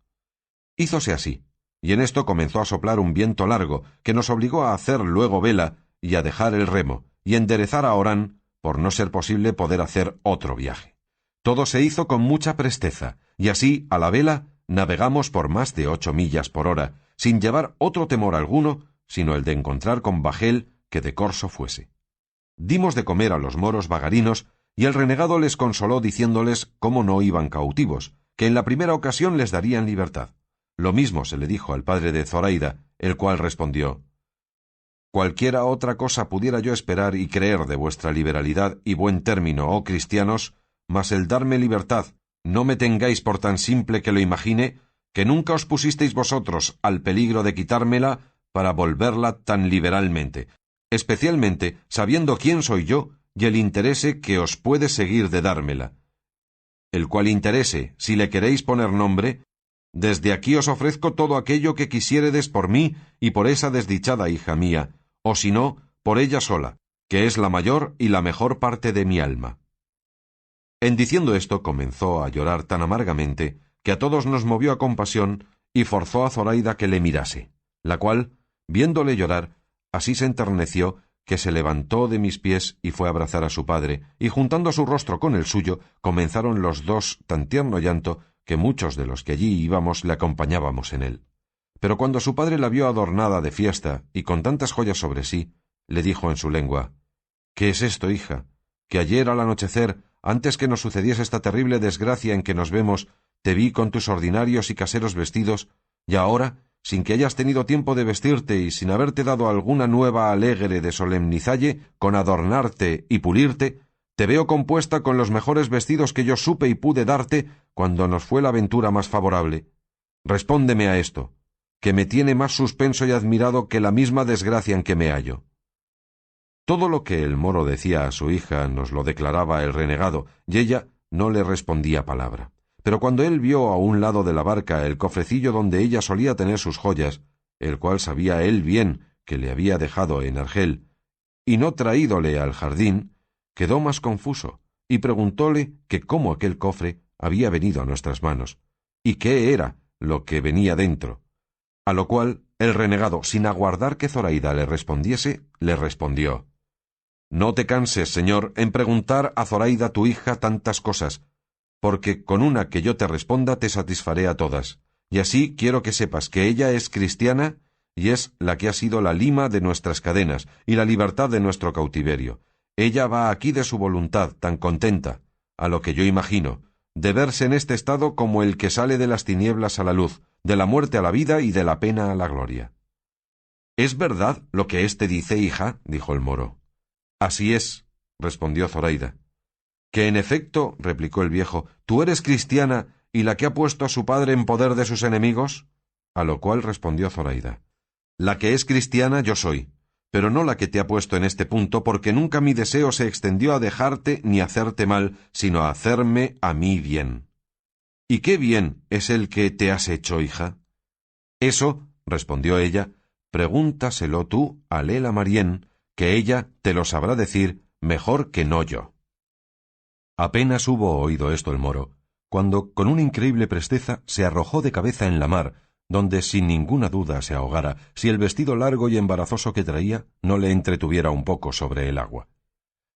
Hízose así, y en esto comenzó a soplar un viento largo, que nos obligó a hacer luego vela y a dejar el remo, y enderezar a Orán, por no ser posible poder hacer otro viaje. Todo se hizo con mucha presteza, y así, a la vela, navegamos por más de 8 millas por hora, sin llevar otro temor alguno, sino el de encontrar con bajel que de corso fuese. Dimos de comer a los moros vagarinos, y el renegado les consoló diciéndoles cómo no iban cautivos, que en la primera ocasión les darían libertad. Lo mismo se le dijo al padre de Zoraida, el cual respondió: «Cualquiera otra cosa pudiera yo esperar y creer de vuestra liberalidad y buen término, oh cristianos, mas el darme libertad, no me tengáis por tan simple que lo imagine, que nunca os pusisteis vosotros al peligro de quitármela para volverla tan liberalmente, especialmente sabiendo quién soy yo y el interese que os puede seguir de dármela, el cual interese, si le queréis poner nombre, desde aquí os ofrezco todo aquello que quisiéredes por mí y por esa desdichada hija mía, o si no, por ella sola, que es la mayor y la mejor parte de mi alma». En diciendo esto comenzó a llorar tan amargamente que a todos nos movió a compasión y forzó a Zoraida que le mirase, la cual, viéndole llorar, así se enterneció que se levantó de mis pies y fue a abrazar a su padre, y juntando su rostro con el suyo, comenzaron los dos tan tierno llanto que muchos de los que allí íbamos le acompañábamos en él. Pero cuando su padre la vio adornada de fiesta y con tantas joyas sobre sí, le dijo en su lengua: «¿Qué es esto, hija? Que ayer al anochecer, antes que nos sucediese esta terrible desgracia en que nos vemos, te vi con tus ordinarios y caseros vestidos, y ahora, sin que hayas tenido tiempo de vestirte y sin haberte dado alguna nueva alegre de solemnizalle, con adornarte y pulirte, te veo compuesta con los mejores vestidos que yo supe y pude darte cuando nos fue la ventura más favorable. Respóndeme a esto, que me tiene más suspenso y admirado que la misma desgracia en que me hallo». Todo lo que el moro decía a su hija nos lo declaraba el renegado, y ella no le respondía palabra. Pero cuando él vio a un lado de la barca el cofrecillo donde ella solía tener sus joyas, el cual sabía él bien que le había dejado en Argel, y no traídole al jardín, quedó más confuso, y preguntóle que cómo aquel cofre había venido a nuestras manos, y qué era lo que venía dentro. A lo cual el renegado, sin aguardar que Zoraida le respondiese, le respondió: «No te canses, señor, en preguntar a Zoraida tu hija tantas cosas, porque con una que yo te responda te satisfaré a todas, y así quiero que sepas que ella es cristiana y es la que ha sido la lima de nuestras cadenas y la libertad de nuestro cautiverio. Ella va aquí de su voluntad, tan contenta, a lo que yo imagino, de verse en este estado como el que sale de las tinieblas a la luz, de la muerte a la vida y de la pena a la gloria». «¿Es verdad lo que éste dice, hija?», dijo el moro. «Así es», respondió Zoraida. «Que en efecto», replicó el viejo, «tú eres cristiana y la que ha puesto a su padre en poder de sus enemigos». A lo cual respondió Zoraida: «La que es cristiana yo soy, pero no la que te ha puesto en este punto, porque nunca mi deseo se extendió a dejarte ni a hacerte mal, sino a hacerme a mí bien». «¿Y qué bien es el que te has hecho, hija?». «Eso», respondió ella, «pregúntaselo tú a Lela Marién, que ella te lo sabrá decir mejor que no yo». Apenas hubo oído esto el moro, cuando con una increíble presteza se arrojó de cabeza en la mar, donde sin ninguna duda se ahogara, si el vestido largo y embarazoso que traía no le entretuviera un poco sobre el agua.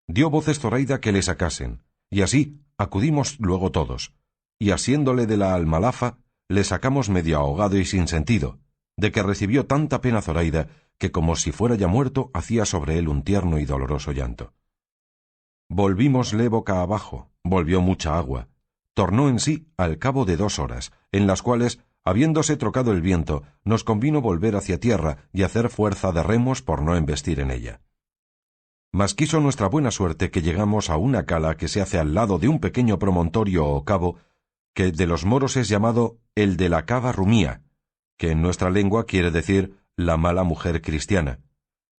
Dio voces Zoraida que le sacasen, y así acudimos luego todos, y asiéndole de la almalafa, le sacamos medio ahogado y sin sentido, de que recibió tanta pena Zoraida, que como si fuera ya muerto, hacía sobre él un tierno y doloroso llanto. Volvímosle boca abajo, volvió mucha agua, tornó en sí al cabo de 2 horas, en las cuales, habiéndose trocado el viento, nos convino volver hacia tierra y hacer fuerza de remos por no embestir en ella. Mas quiso nuestra buena suerte que llegamos a una cala que se hace al lado de un pequeño promontorio o cabo, que de los moros es llamado el de la cava rumía, que en nuestra lengua quiere decir la mala mujer cristiana.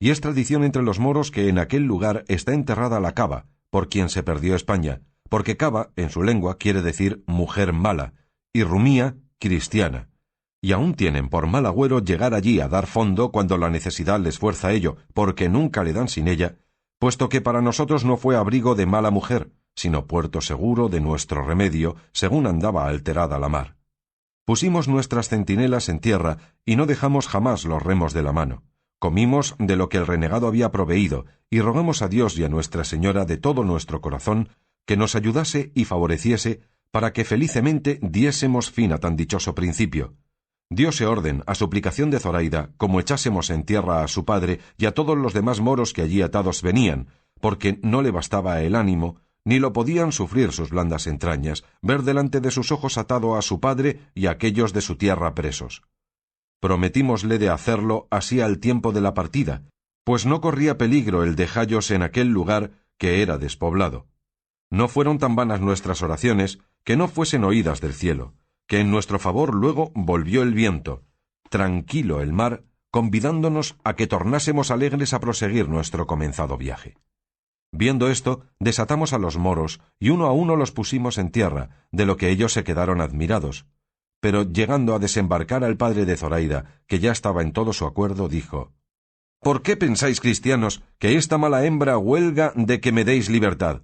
Y es tradición entre los moros que en aquel lugar está enterrada la cava, por quien se perdió España, porque cava, en su lengua, quiere decir mujer mala, y rumía, cristiana. Y aún tienen por mal agüero llegar allí a dar fondo cuando la necesidad les fuerza a ello, porque nunca le dan sin ella, puesto que para nosotros no fue abrigo de mala mujer, sino puerto seguro de nuestro remedio, según andaba alterada la mar. Pusimos nuestras centinelas en tierra, y no dejamos jamás los remos de la mano. Comimos de lo que el renegado había proveído, y rogamos a Dios y a Nuestra Señora de todo nuestro corazón que nos ayudase y favoreciese para que felicemente diésemos fin a tan dichoso principio. Diose orden, a suplicación de Zoraida, como echásemos en tierra a su padre y a todos los demás moros que allí atados venían, porque no le bastaba el ánimo, ni lo podían sufrir sus blandas entrañas, ver delante de sus ojos atado a su padre y a aquellos de su tierra presos. Prometímosle de hacerlo así al tiempo de la partida, pues no corría peligro el dejallos en aquel lugar que era despoblado. No fueron tan vanas nuestras oraciones que no fuesen oídas del cielo, que en nuestro favor luego volvió el viento, tranquilo el mar, convidándonos a que tornásemos alegres a proseguir nuestro comenzado viaje. Viendo esto, desatamos a los moros, y uno a uno los pusimos en tierra, de lo que ellos se quedaron admirados. Pero llegando a desembarcar al padre de Zoraida, que ya estaba en todo su acuerdo, dijo: «¿Por qué pensáis, cristianos, que esta mala hembra huelga de que me deis libertad?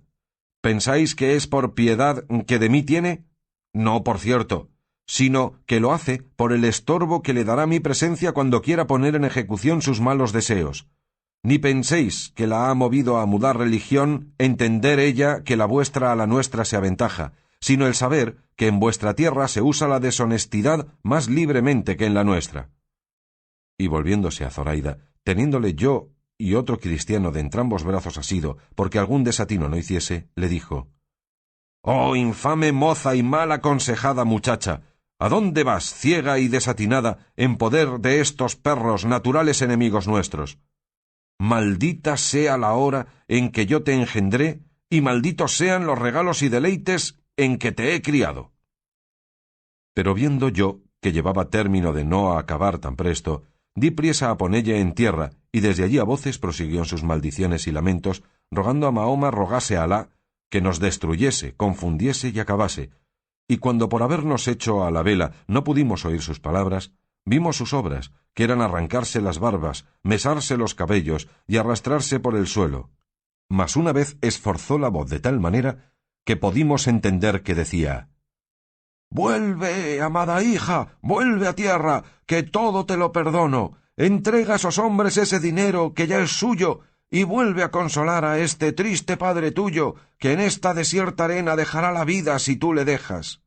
¿Pensáis que es por piedad que de mí tiene? No, por cierto, sino que lo hace por el estorbo que le dará mi presencia cuando quiera poner en ejecución sus malos deseos. Ni penséis que la ha movido a mudar religión, entender ella que la vuestra a la nuestra se aventaja, sino el saber que en vuestra tierra se usa la deshonestidad más libremente que en la nuestra». Y volviéndose a Zoraida, teniéndole yo y otro cristiano de entrambos brazos asido, porque algún desatino no hiciese, le dijo: «Oh, infame moza y mal aconsejada muchacha, ¿a dónde vas, ciega y desatinada, en poder de estos perros naturales enemigos nuestros? Maldita sea la hora en que yo te engendré, y malditos sean los regalos y deleites en que te he criado». Pero viendo yo que llevaba término de no acabar tan presto, di priesa a ponelle en tierra, y desde allí a voces prosiguió en sus maldiciones y lamentos, rogando a Mahoma rogase a Alá que nos destruyese, confundiese y acabase, y cuando por habernos hecho a la vela no pudimos oír sus palabras, vimos sus obras, que eran arrancarse las barbas, mesarse los cabellos y arrastrarse por el suelo. Mas una vez esforzó la voz de tal manera que podimos entender que decía: «Vuelve, amada hija, vuelve a tierra, que todo te lo perdono. Entrega a esos hombres ese dinero que ya es suyo, y vuelve a consolar a este triste padre tuyo, que en esta desierta arena dejará la vida si tú le dejas».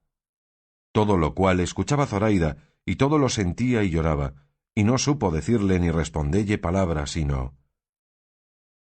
Todo lo cual escuchaba Zoraida, y todo lo sentía y lloraba, y no supo decirle ni respondelle palabra, sino: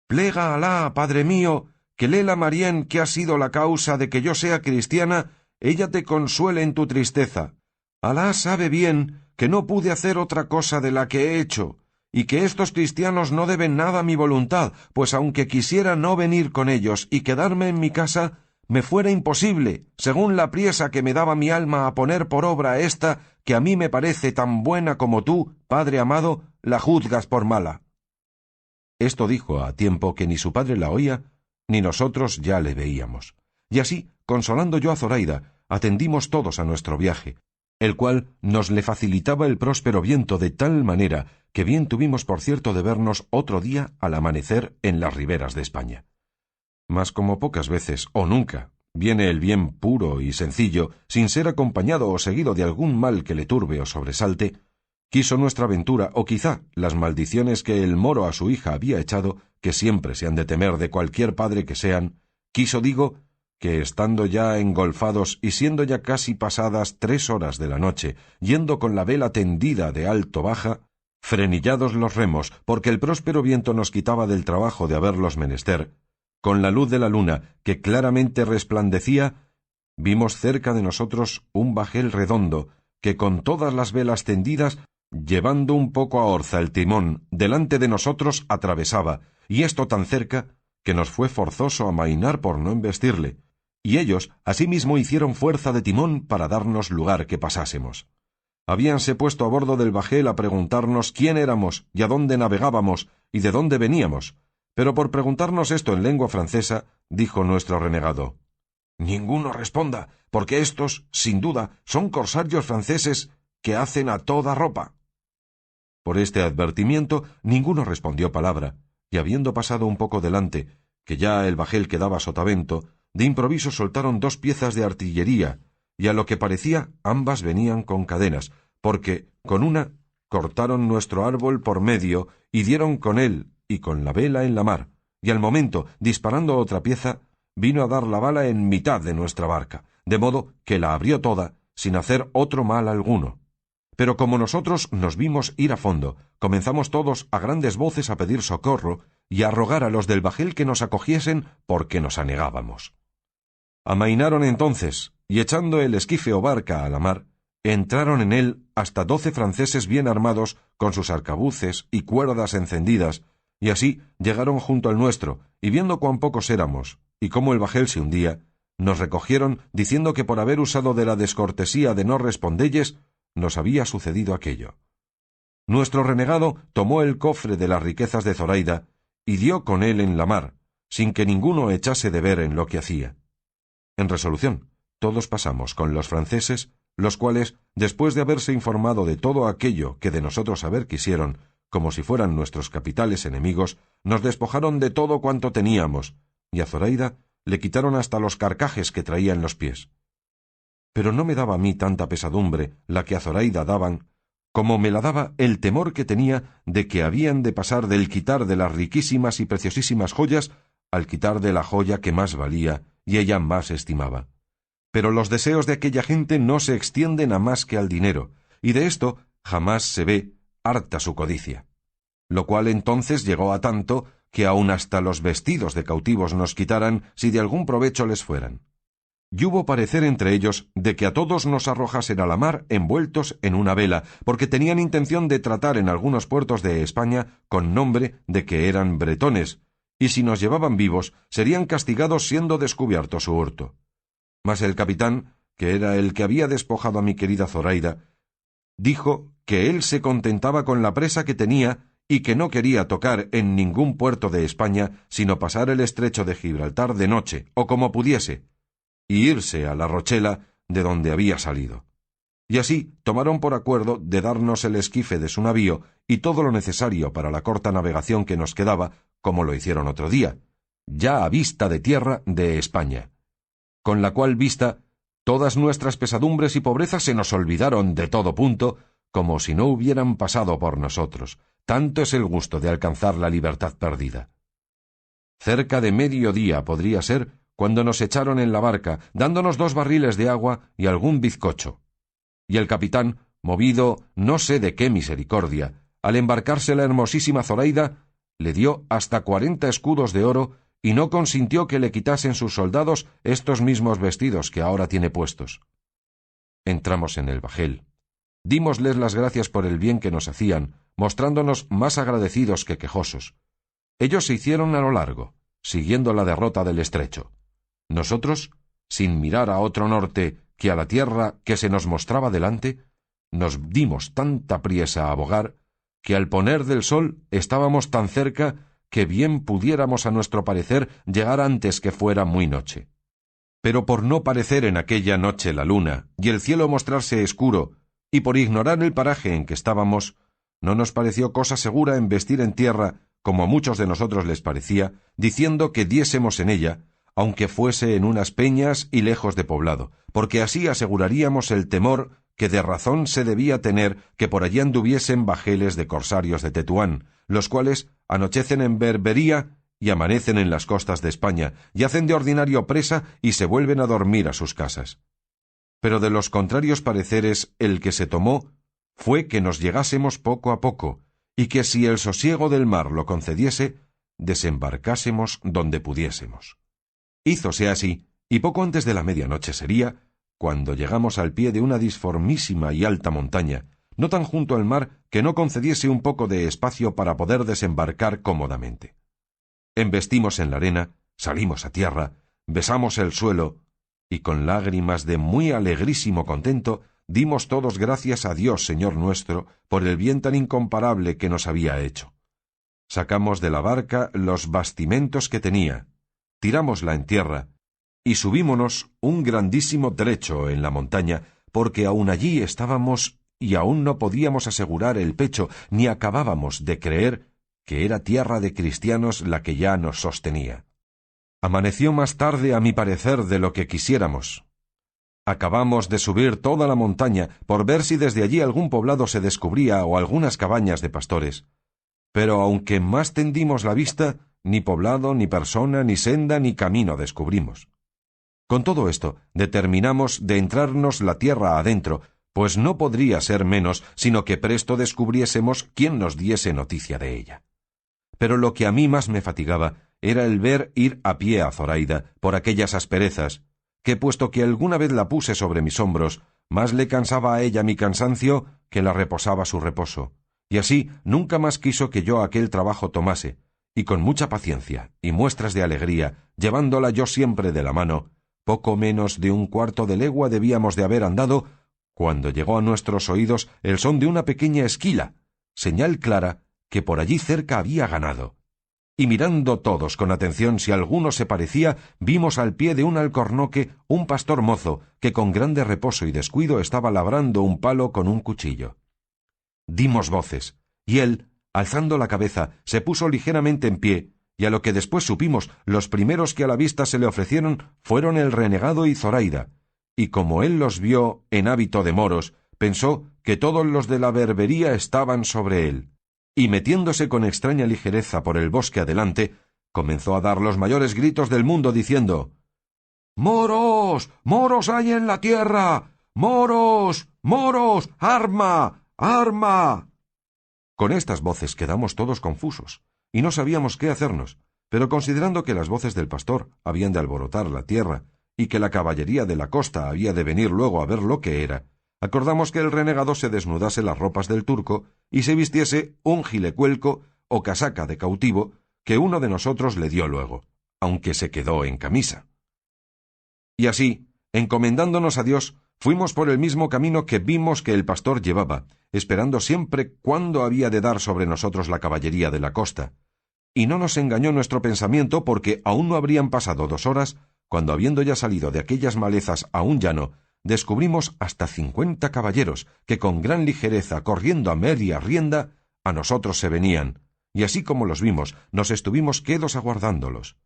«Plega a Alá, padre mío, que Lela Marién, que ha sido la causa de que yo sea cristiana, ella te consuele en tu tristeza. Alá sabe bien que no pude hacer otra cosa de la que he hecho, y que estos cristianos no deben nada a mi voluntad, pues aunque quisiera no venir con ellos y quedarme en mi casa, me fuera imposible, según la priesa que me daba mi alma a poner por obra esta, que a mí me parece tan buena como tú, padre amado, la juzgas por mala». Esto dijo a tiempo que ni su padre la oía, ni nosotros ya le veíamos. Y así, consolando yo a Zoraida, atendimos todos a nuestro viaje, el cual nos le facilitaba el próspero viento de tal manera que bien tuvimos por cierto de vernos otro día al amanecer en las riberas de España. Mas como pocas veces, o nunca, viene el bien puro y sencillo, sin ser acompañado o seguido de algún mal que le turbe o sobresalte, quiso nuestra ventura, o quizá las maldiciones que el moro a su hija había echado, que siempre se han de temer de cualquier padre que sean, quiso, digo, que estando ya engolfados y siendo ya casi pasadas 3 horas de la noche, yendo con la vela tendida de alto baja, frenillados los remos, porque el próspero viento nos quitaba del trabajo de haberlos menester, con la luz de la luna, que claramente resplandecía, vimos cerca de nosotros un bajel redondo, que con todas las velas tendidas, llevando un poco a orza el timón, delante de nosotros atravesaba, y esto tan cerca, que nos fue forzoso amainar por no embestirle, y ellos asimismo hicieron fuerza de timón para darnos lugar que pasásemos. Habíanse puesto a bordo del bajel a preguntarnos quién éramos y a dónde navegábamos y de dónde veníamos, pero por preguntarnos esto en lengua francesa, dijo nuestro renegado: «Ninguno responda, porque estos, sin duda, son corsarios franceses que hacen a toda ropa». Por este advertimiento ninguno respondió palabra, y habiendo pasado un poco delante, que ya el bajel quedaba a sotavento, de improviso soltaron 2 piezas de artillería, y a lo que parecía ambas venían con cadenas, porque con una cortaron nuestro árbol por medio y dieron con él y con la vela en la mar, y al momento, disparando otra pieza, vino a dar la bala en mitad de nuestra barca, de modo que la abrió toda, sin hacer otro mal alguno. Pero como nosotros nos vimos ir a fondo, comenzamos todos a grandes voces a pedir socorro y a rogar a los del bajel que nos acogiesen porque nos anegábamos. Amainaron entonces, y echando el esquife o barca a la mar, entraron en él hasta 12 franceses bien armados con sus arcabuces y cuerdas encendidas, y así llegaron junto al nuestro, y viendo cuán pocos éramos, y cómo el bajel se hundía, nos recogieron diciendo que por haber usado de la descortesía de no respondelles, nos había sucedido aquello. Nuestro renegado tomó el cofre de las riquezas de Zoraida y dio con él en la mar, sin que ninguno echase de ver en lo que hacía. En resolución, todos pasamos con los franceses, los cuales, después de haberse informado de todo aquello que de nosotros saber quisieron, como si fueran nuestros capitales enemigos, nos despojaron de todo cuanto teníamos, y a Zoraida le quitaron hasta los carcajes que traía en los pies. Pero no me daba a mí tanta pesadumbre la que a Zoraida daban, como me la daba el temor que tenía de que habían de pasar del quitar de las riquísimas y preciosísimas joyas al quitar de la joya que más valía y ella más estimaba. Pero los deseos de aquella gente no se extienden a más que al dinero, y de esto jamás se ve harta su codicia. Lo cual entonces llegó a tanto que aun hasta los vestidos de cautivos nos quitaran si de algún provecho les fueran. Y hubo parecer entre ellos de que a todos nos arrojasen a la mar envueltos en una vela, porque tenían intención de tratar en algunos puertos de España con nombre de que eran bretones, y si nos llevaban vivos serían castigados siendo descubierto su hurto. Mas el capitán, que era el que había despojado a mi querida Zoraida, dijo que él se contentaba con la presa que tenía y que no quería tocar en ningún puerto de España sino pasar el estrecho de Gibraltar de noche, o como pudiese, y irse a la Rochela de donde había salido. Y así tomaron por acuerdo de darnos el esquife de su navío y todo lo necesario para la corta navegación que nos quedaba, como lo hicieron otro día, ya a vista de tierra de España. Con la cual vista, todas nuestras pesadumbres y pobrezas se nos olvidaron de todo punto, como si no hubieran pasado por nosotros. Tanto es el gusto de alcanzar la libertad perdida. Cerca de mediodía podría ser cuando nos echaron en la barca, dándonos 2 barriles de agua y algún bizcocho. Y el capitán, movido no sé de qué misericordia, al embarcarse la hermosísima Zoraida, le dio hasta 40 escudos de oro y no consintió que le quitasen sus soldados estos mismos vestidos que ahora tiene puestos. Entramos en el bajel. Dímosles las gracias por el bien que nos hacían, mostrándonos más agradecidos que quejosos. Ellos se hicieron a lo largo, siguiendo la derrota del estrecho. Nosotros, sin mirar a otro norte que a la tierra que se nos mostraba delante, nos dimos tanta priesa a bogar que al poner del sol estábamos tan cerca que bien pudiéramos a nuestro parecer llegar antes que fuera muy noche. Pero por no parecer en aquella noche la luna y el cielo mostrarse escuro, y por ignorar el paraje en que estábamos, no nos pareció cosa segura embestir en tierra, como a muchos de nosotros les parecía, diciendo que diésemos en ella, aunque fuese en unas peñas y lejos de poblado, porque así aseguraríamos el temor que de razón se debía tener que por allí anduviesen bajeles de corsarios de Tetuán, los cuales anochecen en Berbería y amanecen en las costas de España, y hacen de ordinario presa y se vuelven a dormir a sus casas. Pero de los contrarios pareceres el que se tomó fue que nos llegásemos poco a poco, y que si el sosiego del mar lo concediese, desembarcásemos donde pudiésemos. Hízose así, y poco antes de la medianoche sería, cuando llegamos al pie de una disformísima y alta montaña, no tan junto al mar que no concediese un poco de espacio para poder desembarcar cómodamente. Embestimos en la arena, salimos a tierra, besamos el suelo, y con lágrimas de muy alegrísimo contento, dimos todos gracias a Dios, Señor nuestro, por el bien tan incomparable que nos había hecho. Sacamos de la barca los bastimentos que tenía, tirámosla en tierra, y subímonos un grandísimo trecho en la montaña, porque aún allí estábamos y aún no podíamos asegurar el pecho, ni acabábamos de creer que era tierra de cristianos la que ya nos sostenía. Amaneció más tarde, a mi parecer, de lo que quisiéramos. Acabamos de subir toda la montaña por ver si desde allí algún poblado se descubría o algunas cabañas de pastores. Pero aunque más tendimos la vista, ni poblado, ni persona, ni senda, ni camino descubrimos. Con todo esto, determinamos de entrarnos la tierra adentro, pues no podría ser menos, sino que presto descubriésemos quién nos diese noticia de ella. Pero lo que a mí más me fatigaba era el ver ir a pie a Zoraida por aquellas asperezas, que puesto que alguna vez la puse sobre mis hombros, más le cansaba a ella mi cansancio que la reposaba su reposo, y así nunca más quiso que yo aquel trabajo tomase, y con mucha paciencia y muestras de alegría, llevándola yo siempre de la mano, poco menos de un cuarto de legua debíamos de haber andado, cuando llegó a nuestros oídos el son de una pequeña esquila, señal clara que por allí cerca había ganado. Y mirando todos con atención si alguno se parecía, vimos al pie de un alcornoque un pastor mozo que con grande reposo y descuido estaba labrando un palo con un cuchillo. Dimos voces, y él, alzando la cabeza, se puso ligeramente en pie, y a lo que después supimos, los primeros que a la vista se le ofrecieron fueron el renegado y Zoraida, y como él los vio en hábito de moros, pensó que todos los de la berbería estaban sobre él, y metiéndose con extraña ligereza por el bosque adelante, comenzó a dar los mayores gritos del mundo diciendo: «¡Moros! ¡Moros hay en la tierra! ¡Moros! ¡Moros! ¡Arma! ¡Arma!». Con estas voces quedamos todos confusos, y no sabíamos qué hacernos, pero considerando que las voces del pastor habían de alborotar la tierra, y que la caballería de la costa había de venir luego a ver lo que era, acordamos que el renegado se desnudase las ropas del turco y se vistiese un gilecuelco o casaca de cautivo que uno de nosotros le dio luego, aunque se quedó en camisa. Y así, encomendándonos a Dios, fuimos por el mismo camino que vimos que el pastor llevaba, esperando siempre cuándo había de dar sobre nosotros la caballería de la costa. Y no nos engañó nuestro pensamiento, porque aún no habrían pasado 2 horas, cuando habiendo ya salido de aquellas malezas a un llano, descubrimos hasta 50 caballeros que con gran ligereza, corriendo a media rienda, a nosotros se venían, y así como los vimos, nos estuvimos quedos aguardándolos.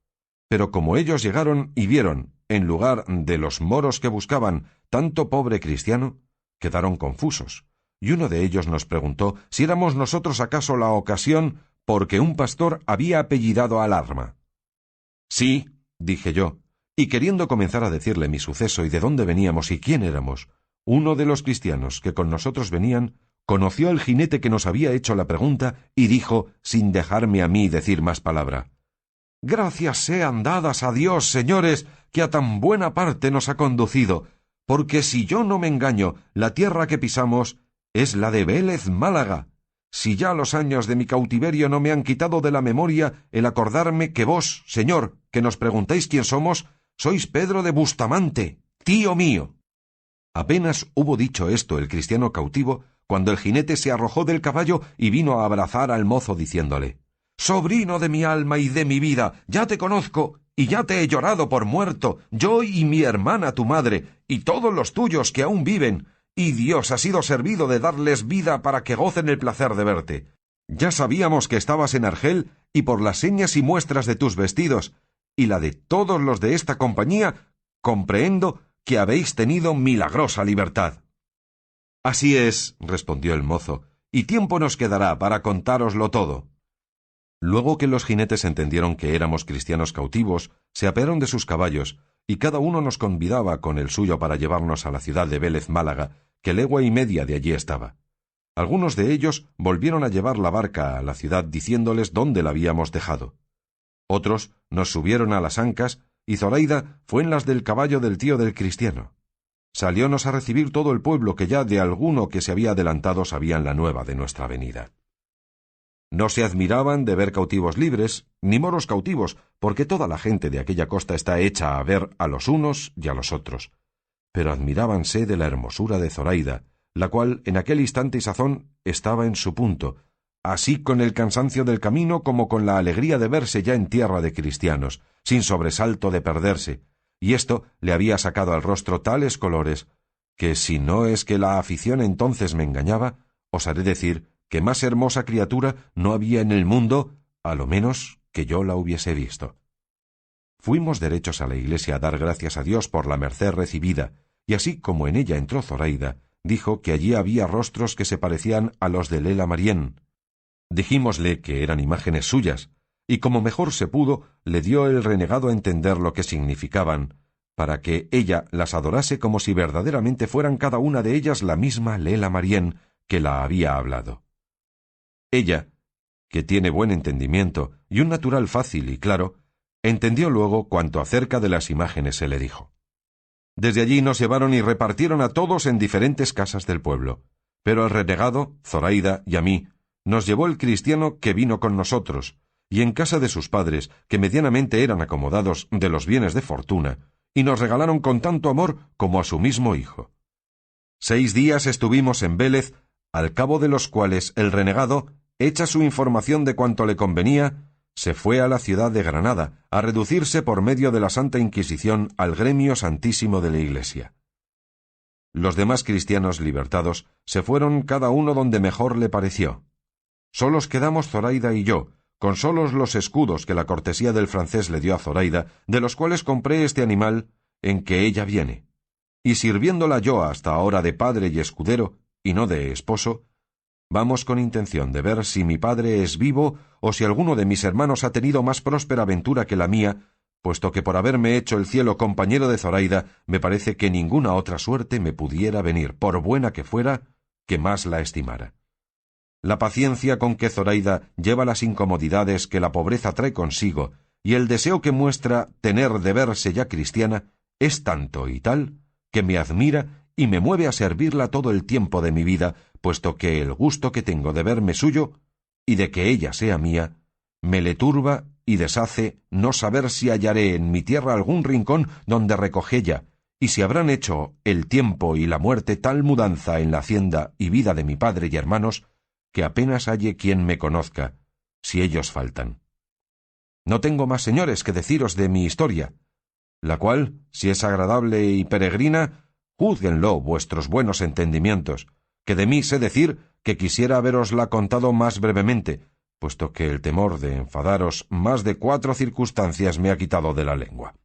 Pero como ellos llegaron y vieron, en lugar de los moros que buscaban, tanto pobre cristiano, quedaron confusos, y uno de ellos nos preguntó si éramos nosotros acaso la ocasión porque un pastor había apellidado al arma. «Sí», dije yo, y queriendo comenzar a decirle mi suceso y de dónde veníamos y quién éramos, uno de los cristianos que con nosotros venían conoció al jinete que nos había hecho la pregunta y dijo, sin dejarme a mí decir más palabra: «Gracias sean dadas a Dios, señores, que a tan buena parte nos ha conducido, porque si yo no me engaño, la tierra que pisamos es la de Vélez Málaga. Si ya los años de mi cautiverio no me han quitado de la memoria el acordarme que vos, señor, que nos preguntáis quién somos, sois Pedro de Bustamante, tío mío». Apenas hubo dicho esto el cristiano cautivo, cuando el jinete se arrojó del caballo y vino a abrazar al mozo diciéndole: «Sobrino de mi alma y de mi vida, ya te conozco, y ya te he llorado por muerto, yo y mi hermana tu madre, y todos los tuyos que aún viven, y Dios ha sido servido de darles vida para que gocen el placer de verte. Ya sabíamos que estabas en Argel, y por las señas y muestras de tus vestidos, y la de todos los de esta compañía, comprehendo que habéis tenido milagrosa libertad». «Así es», respondió el mozo, «y tiempo nos quedará para contároslo todo». Luego que los jinetes entendieron que éramos cristianos cautivos, se apearon de sus caballos, y cada uno nos convidaba con el suyo para llevarnos a la ciudad de Vélez Málaga, que legua y media de allí estaba. Algunos de ellos volvieron a llevar la barca a la ciudad diciéndoles dónde la habíamos dejado. Otros nos subieron a las ancas, y Zoraida fue en las del caballo del tío del cristiano. saliónos a recibir todo el pueblo, que ya de alguno que se había adelantado sabían la nueva de nuestra venida. No se admiraban de ver cautivos libres, ni moros cautivos, porque toda la gente de aquella costa está hecha a ver a los unos y a los otros. Pero admirábanse de la hermosura de Zoraida, la cual en aquel instante y sazón estaba en su punto, así con el cansancio del camino como con la alegría de verse ya en tierra de cristianos, sin sobresalto de perderse, y esto le había sacado al rostro tales colores, que si no es que la afición entonces me engañaba, osaré decir que más hermosa criatura no había en el mundo, a lo menos que yo la hubiese visto. Fuimos derechos a la iglesia a dar gracias a Dios por la merced recibida, y así como en ella entró Zoraida, dijo que allí había rostros que se parecían a los de Lela Marién. Dijímosle que eran imágenes suyas, y como mejor se pudo, le dio el renegado a entender lo que significaban, para que ella las adorase como si verdaderamente fueran cada una de ellas la misma Lela Marién que la había hablado. Ella, que tiene buen entendimiento y un natural fácil y claro, entendió luego cuanto acerca de las imágenes se le dijo. Desde allí nos llevaron y repartieron a todos en diferentes casas del pueblo, pero al renegado, Zoraida y a mí, nos llevó el cristiano que vino con nosotros, y en casa de sus padres, que medianamente eran acomodados de los bienes de fortuna, y nos regalaron con tanto amor como a su mismo hijo. 6 días estuvimos en Vélez, al cabo de los cuales el renegado, hecha su información de cuanto le convenía, se fue a la ciudad de Granada, a reducirse por medio de la Santa Inquisición al gremio santísimo de la Iglesia. Los demás cristianos libertados se fueron cada uno donde mejor le pareció. Solos quedamos Zoraida y yo, con solos los escudos que la cortesía del francés le dio a Zoraida, de los cuales compré este animal en que ella viene. Y sirviéndola yo hasta ahora de padre y escudero, y no de esposo, vamos con intención de ver si mi padre es vivo o si alguno de mis hermanos ha tenido más próspera ventura que la mía, puesto que por haberme hecho el cielo compañero de Zoraida, me parece que ninguna otra suerte me pudiera venir, por buena que fuera, que más la estimara. La paciencia con que Zoraida lleva las incomodidades que la pobreza trae consigo y el deseo que muestra tener de verse ya cristiana es tanto y tal que me admira y me mueve a servirla todo el tiempo de mi vida, puesto que el gusto que tengo de verme suyo y de que ella sea mía, me le turba y deshace no saber si hallaré en mi tierra algún rincón donde recogella, y si habrán hecho el tiempo y la muerte tal mudanza en la hacienda y vida de mi padre y hermanos, que apenas halle quien me conozca, si ellos faltan. No tengo más, señores, que deciros de mi historia, la cual, si es agradable y peregrina, júzguenlo vuestros buenos entendimientos, que de mí sé decir que quisiera haberosla contado más brevemente, puesto que el temor de enfadaros más de 4 circunstancias me ha quitado de la lengua.